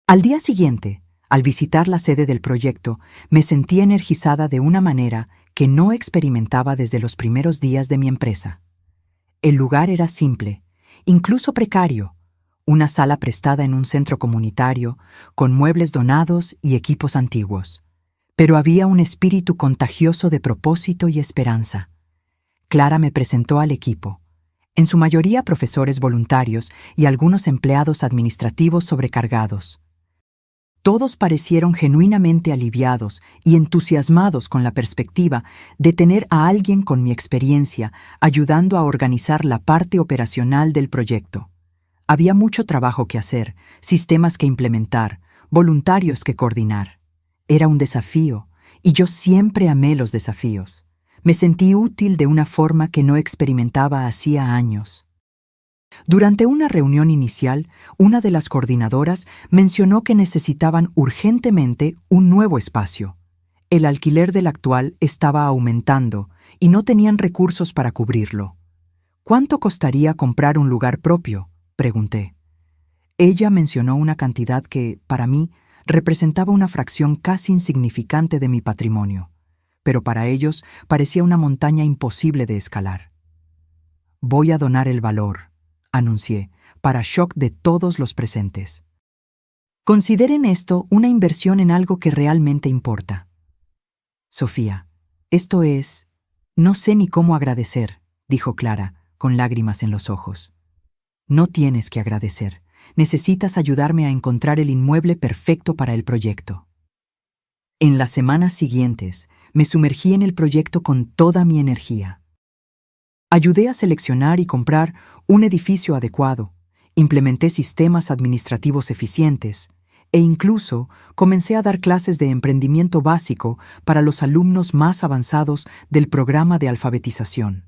Al día siguiente, al visitar la sede del proyecto, me sentí energizada de una manera que no experimentaba desde los primeros días de mi empresa. El lugar era simple, incluso precario, una sala prestada en un centro comunitario, con muebles donados y equipos antiguos. Pero había un espíritu contagioso de propósito y esperanza. Clara me presentó al equipo, en su mayoría profesores voluntarios y algunos empleados administrativos sobrecargados. Todos parecieron genuinamente aliviados y entusiasmados con la perspectiva de tener a alguien con mi experiencia ayudando a organizar la parte operacional del proyecto. Había mucho trabajo que hacer, sistemas que implementar, voluntarios que coordinar. Era un desafío, y yo siempre amé los desafíos. Me sentí útil de una forma que no experimentaba hacía años. Durante una reunión inicial, una de las coordinadoras mencionó que necesitaban urgentemente un nuevo espacio. El alquiler del actual estaba aumentando y no tenían recursos para cubrirlo. «¿Cuánto costaría comprar un lugar propio?», pregunté. Ella mencionó una cantidad que, para mí, representaba una fracción casi insignificante de mi patrimonio, pero para ellos parecía una montaña imposible de escalar. «Voy a donar el valor», anuncié, para shock de todos los presentes. «Consideren esto una inversión en algo que realmente importa». «Sofía, esto es... no sé ni cómo agradecer», dijo Clara, con lágrimas en los ojos. «No tienes que agradecer. Necesitas ayudarme a encontrar el inmueble perfecto para el proyecto». En las semanas siguientes, me sumergí en el proyecto con toda mi energía. Ayudé a seleccionar y comprar un edificio adecuado, implementé sistemas administrativos eficientes e incluso comencé a dar clases de emprendimiento básico para los alumnos más avanzados del programa de alfabetización.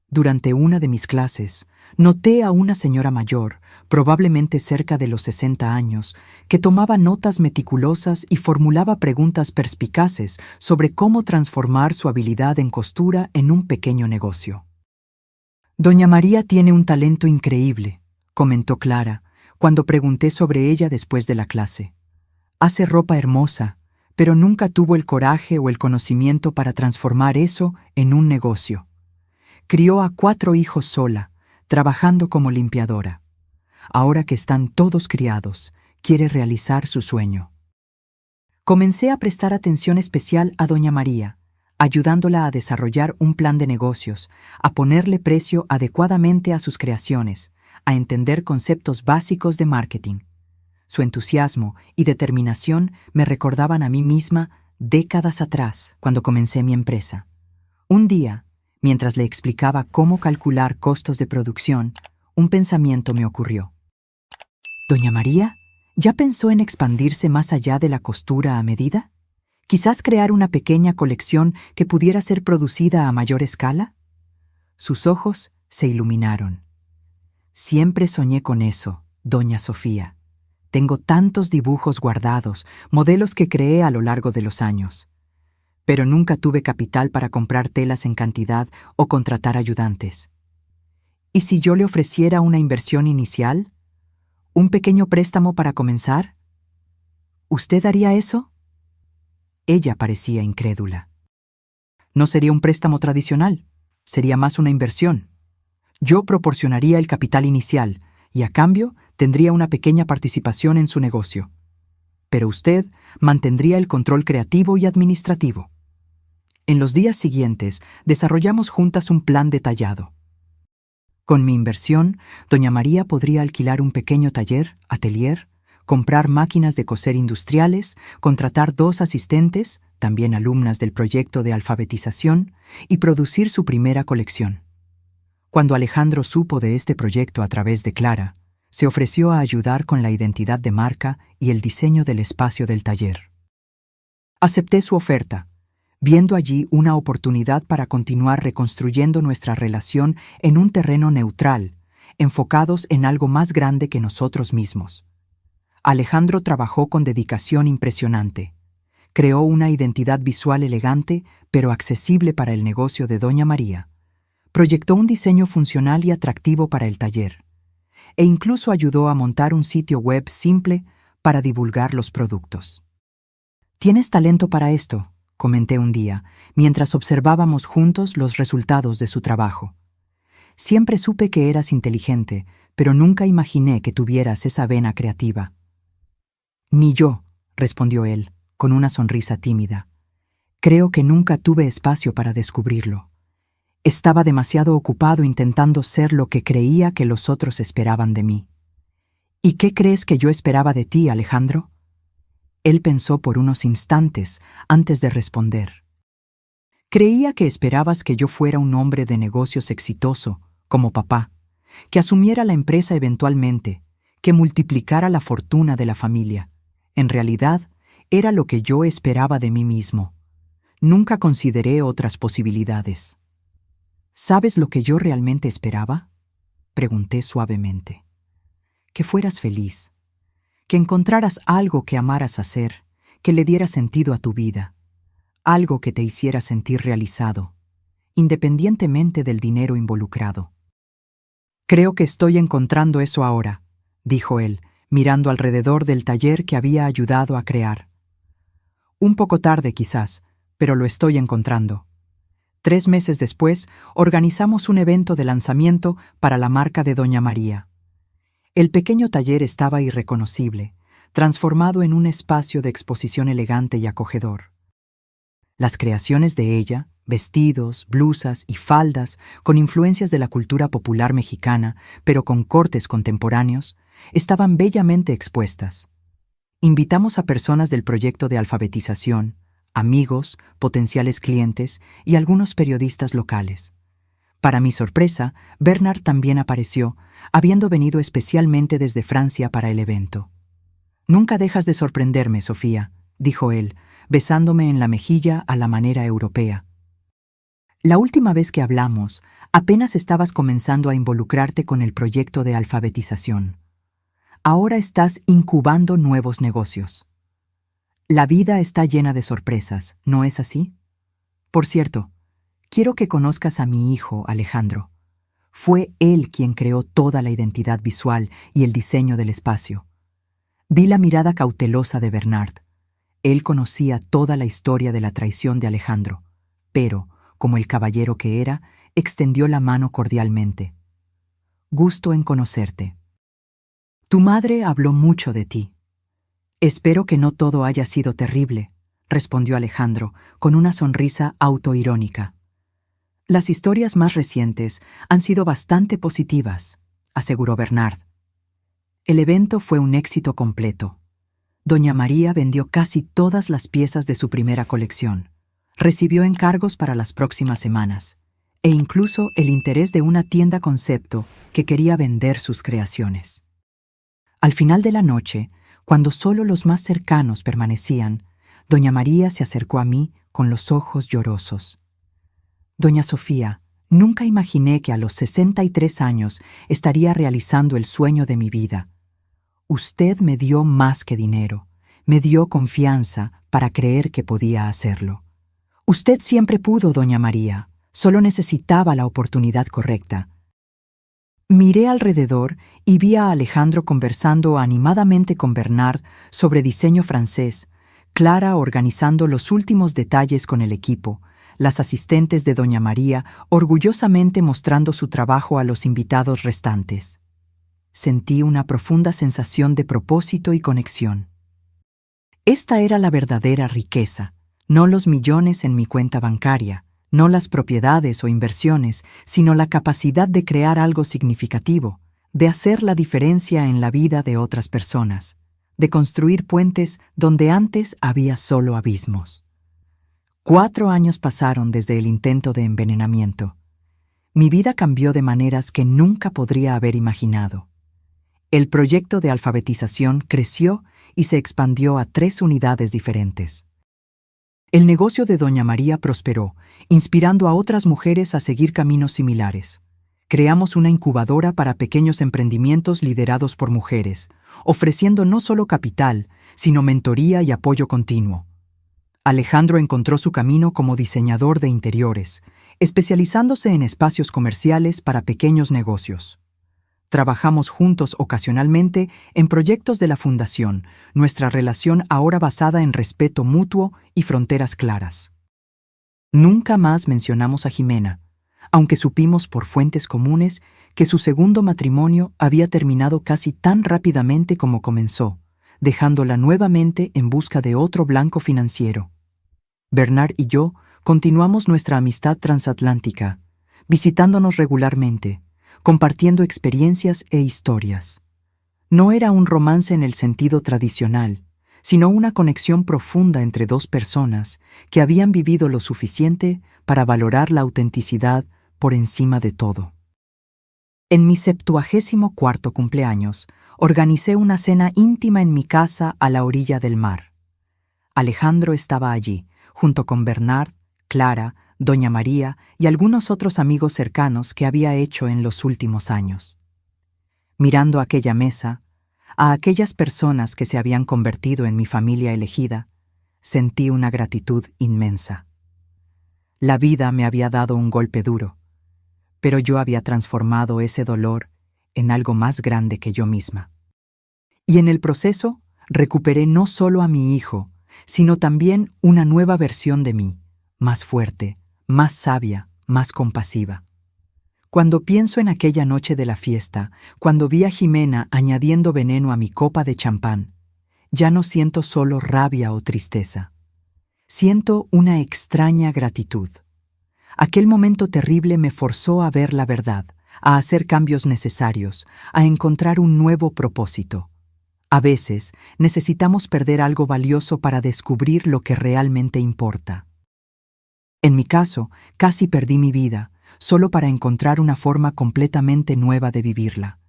Durante una de mis clases, noté a una señora mayor, probablemente cerca de los 60 años, que tomaba notas meticulosas y formulaba preguntas perspicaces sobre cómo transformar su habilidad en costura en un pequeño negocio. «Doña María tiene un talento increíble», comentó Clara, cuando pregunté sobre ella después de la clase. «Hace ropa hermosa, pero nunca tuvo el coraje o el conocimiento para transformar eso en un negocio. Crió a 4 hijos sola, trabajando como limpiadora. Ahora que están todos criados, quiere realizar su sueño». Comencé a prestar atención especial a doña María, ayudándola a desarrollar un plan de negocios, a ponerle precio adecuadamente a sus creaciones, a entender conceptos básicos de marketing. Su entusiasmo y determinación me recordaban a mí misma décadas atrás, cuando comencé mi empresa. Un día, Mientras le explicaba cómo calcular costos de producción, un pensamiento me ocurrió. ¿Doña María ya pensó en expandirse más allá de la costura a medida? ¿Quizás crear una pequeña colección que pudiera ser producida a mayor escala? Sus ojos se iluminaron. Siempre soñé con eso, doña Sofía. Tengo tantos dibujos guardados, modelos que creé a lo largo de los años. Pero nunca tuve capital para comprar telas en cantidad o contratar ayudantes. ¿Y si yo le ofreciera una inversión inicial? ¿Un pequeño préstamo para comenzar? ¿Usted haría eso? Ella parecía incrédula. No sería un préstamo tradicional, sería más una inversión. Yo proporcionaría el capital inicial y a cambio tendría una pequeña participación en su negocio. Pero usted mantendría el control creativo y administrativo. En los días siguientes desarrollamos juntas un plan detallado. Con mi inversión, doña María podría alquilar un pequeño taller, atelier, comprar máquinas de coser industriales, contratar 2 asistentes, también alumnas del proyecto de alfabetización, y producir su primera colección. Cuando Alejandro supo de este proyecto a través de Clara, se ofreció a ayudar con la identidad de marca y el diseño del espacio del taller. Acepté su oferta, viendo allí una oportunidad para continuar reconstruyendo nuestra relación en un terreno neutral, enfocados en algo más grande que nosotros mismos. Alejandro trabajó con dedicación impresionante. Creó una identidad visual elegante, pero accesible para el negocio de doña María. Proyectó un diseño funcional y atractivo para el taller, e incluso ayudó a montar un sitio web simple para divulgar los productos. «Tienes talento para esto», comenté un día, mientras observábamos juntos los resultados de su trabajo. «Siempre supe que eras inteligente, pero nunca imaginé que tuvieras esa vena creativa». «Ni yo», respondió él, con una sonrisa tímida. «Creo que nunca tuve espacio para descubrirlo. Estaba demasiado ocupado intentando ser lo que creía que los otros esperaban de mí». «¿Y qué crees que yo esperaba de ti, Alejandro?» Él pensó por unos instantes antes de responder. «Creía que esperabas que yo fuera un hombre de negocios exitoso, como papá, que asumiera la empresa eventualmente, que multiplicara la fortuna de la familia. En realidad, era lo que yo esperaba de mí mismo. Nunca consideré otras posibilidades». «¿Sabes lo que yo realmente esperaba?», pregunté suavemente. «Que fueras feliz, que encontraras algo que amaras hacer, que le diera sentido a tu vida, algo que te hiciera sentir realizado, independientemente del dinero involucrado». «Creo que estoy encontrando eso ahora», dijo él, mirando alrededor del taller que había ayudado a crear. «Un poco tarde quizás, pero lo estoy encontrando». 3 meses después, organizamos un evento de lanzamiento para la marca de doña María. El pequeño taller estaba irreconocible, transformado en un espacio de exposición elegante y acogedor. Las creaciones de ella, vestidos, blusas y faldas con influencias de la cultura popular mexicana, pero con cortes contemporáneos, estaban bellamente expuestas. Invitamos a personas del proyecto de alfabetización, amigos, potenciales clientes y algunos periodistas locales. Para mi sorpresa, Bernard también apareció, habiendo venido especialmente desde Francia para el evento. «Nunca dejas de sorprenderme, Sofía», dijo él, besándome en la mejilla a la manera europea. «La última vez que hablamos, apenas estabas comenzando a involucrarte con el proyecto de alfabetización. Ahora estás incubando nuevos negocios. La vida está llena de sorpresas, ¿no es así? Por cierto, quiero que conozcas a mi hijo, Alejandro. Fue él quien creó toda la identidad visual y el diseño del espacio». Vi la mirada cautelosa de Bernard. Él conocía toda la historia de la traición de Alejandro, pero, como el caballero que era, extendió la mano cordialmente. «Gusto en conocerte. Tu madre habló mucho de ti». «Espero que no todo haya sido terrible», respondió Alejandro, con una sonrisa autoirónica. «Las historias más recientes han sido bastante positivas», aseguró Bernard. El evento fue un éxito completo. Doña María vendió casi todas las piezas de su primera colección. Recibió encargos para las próximas semanas. e incluso el interés de una tienda concepto que quería vender sus creaciones. Al final de la noche, cuando solo los más cercanos permanecían, doña María se acercó a mí con los ojos llorosos. Doña Sofía, nunca imaginé que a los 63 años estaría realizando el sueño de mi vida. Usted me dio más que dinero, me dio confianza para creer que podía hacerlo. Usted siempre pudo, doña María, solo necesitaba la oportunidad correcta. Miré alrededor y vi a Alejandro conversando animadamente con Bernard sobre diseño francés, Clara organizando los últimos detalles con el equipo, las asistentes de doña María orgullosamente mostrando su trabajo a los invitados restantes. Sentí una profunda sensación de propósito y conexión. Esta era la verdadera riqueza, no los millones en mi cuenta bancaria, no las propiedades o inversiones, sino la capacidad de crear algo significativo, de hacer la diferencia en la vida de otras personas, de construir puentes donde antes había solo abismos. 4 años pasaron desde el intento de envenenamiento. Mi vida cambió de maneras que nunca podría haber imaginado. El proyecto de alfabetización creció y se expandió a 3 unidades diferentes. El negocio de doña María prosperó, inspirando a otras mujeres a seguir caminos similares. Creamos una incubadora para pequeños emprendimientos liderados por mujeres, ofreciendo no solo capital, sino mentoría y apoyo continuo. Alejandro encontró su camino como diseñador de interiores, especializándose en espacios comerciales para pequeños negocios. Trabajamos juntos ocasionalmente en proyectos de la Fundación, nuestra relación ahora basada en respeto mutuo y fronteras claras. Nunca más mencionamos a Jimena, aunque supimos por fuentes comunes que su segundo matrimonio había terminado casi tan rápidamente como comenzó, dejándola nuevamente en busca de otro blanco financiero. Bernard y yo continuamos nuestra amistad transatlántica, visitándonos regularmente, compartiendo experiencias e historias. No era un romance en el sentido tradicional, sino una conexión profunda entre 2 personas que habían vivido lo suficiente para valorar la autenticidad por encima de todo. En mi 74º cumpleaños, organicé una cena íntima en mi casa a la orilla del mar. Alejandro estaba allí, junto con Bernard, Clara, doña María y algunos otros amigos cercanos que había hecho en los últimos años. Mirando aquella mesa, a aquellas personas que se habían convertido en mi familia elegida, sentí una gratitud inmensa. La vida me había dado un golpe duro, pero yo había transformado ese dolor en algo más grande que yo misma. Y en el proceso, recuperé no solo a mi hijo, sino también una nueva versión de mí, más fuerte, más sabia, más compasiva. Cuando pienso en aquella noche de la fiesta, cuando vi a Jimena añadiendo veneno a mi copa de champán, ya no siento solo rabia o tristeza. Siento una extraña gratitud. Aquel momento terrible me forzó a ver la verdad, a hacer cambios necesarios, a encontrar un nuevo propósito. A veces necesitamos perder algo valioso para descubrir lo que realmente importa. En mi caso, casi perdí mi vida, solo para encontrar una forma completamente nueva de vivirla.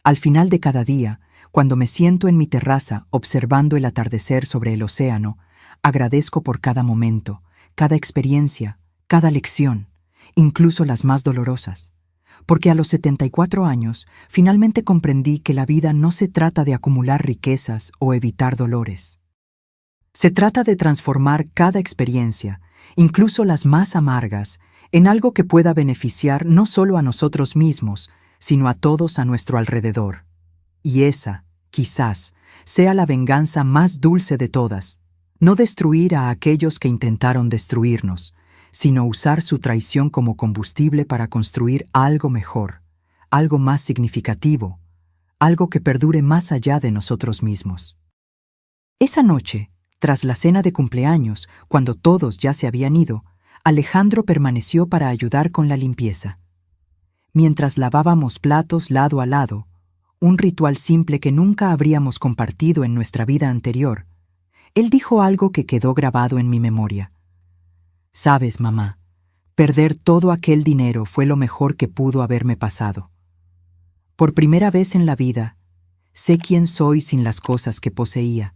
Al final de cada día, cuando me siento en mi terraza observando el atardecer sobre el océano, agradezco por cada momento, cada experiencia, cada lección, incluso las más dolorosas. Porque a los 74 años finalmente comprendí que la vida no se trata de acumular riquezas o evitar dolores. Se trata de transformar cada experiencia, incluso las más amargas, en algo que pueda beneficiar no solo a nosotros mismos, sino a todos a nuestro alrededor. Y esa, quizás, sea la venganza más dulce de todas, no destruir a aquellos que intentaron destruirnos, sino usar su traición como combustible para construir algo mejor, algo más significativo, algo que perdure más allá de nosotros mismos. Esa noche, tras la cena de cumpleaños, cuando todos ya se habían ido, Alejandro permaneció para ayudar con la limpieza. Mientras lavábamos platos lado a lado, un ritual simple que nunca habríamos compartido en nuestra vida anterior, él dijo algo que quedó grabado en mi memoria. «Sabes, mamá, Perder todo aquel dinero fue lo mejor que pudo haberme pasado. Por primera vez en la vida, sé quién soy sin las cosas que poseía,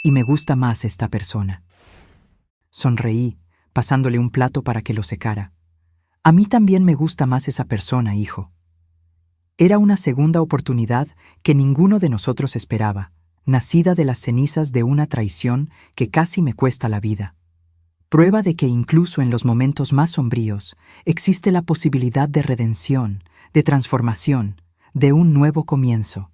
y me gusta más esta persona. Sonreí, pasándole un plato para que lo secara. A mí también me gusta más esa persona, hijo. Era una segunda oportunidad que ninguno de nosotros esperaba, nacida de las cenizas de una traición que casi me cuesta la vida. Prueba de que incluso en los momentos más sombríos existe la posibilidad de redención, de transformación, de un nuevo comienzo.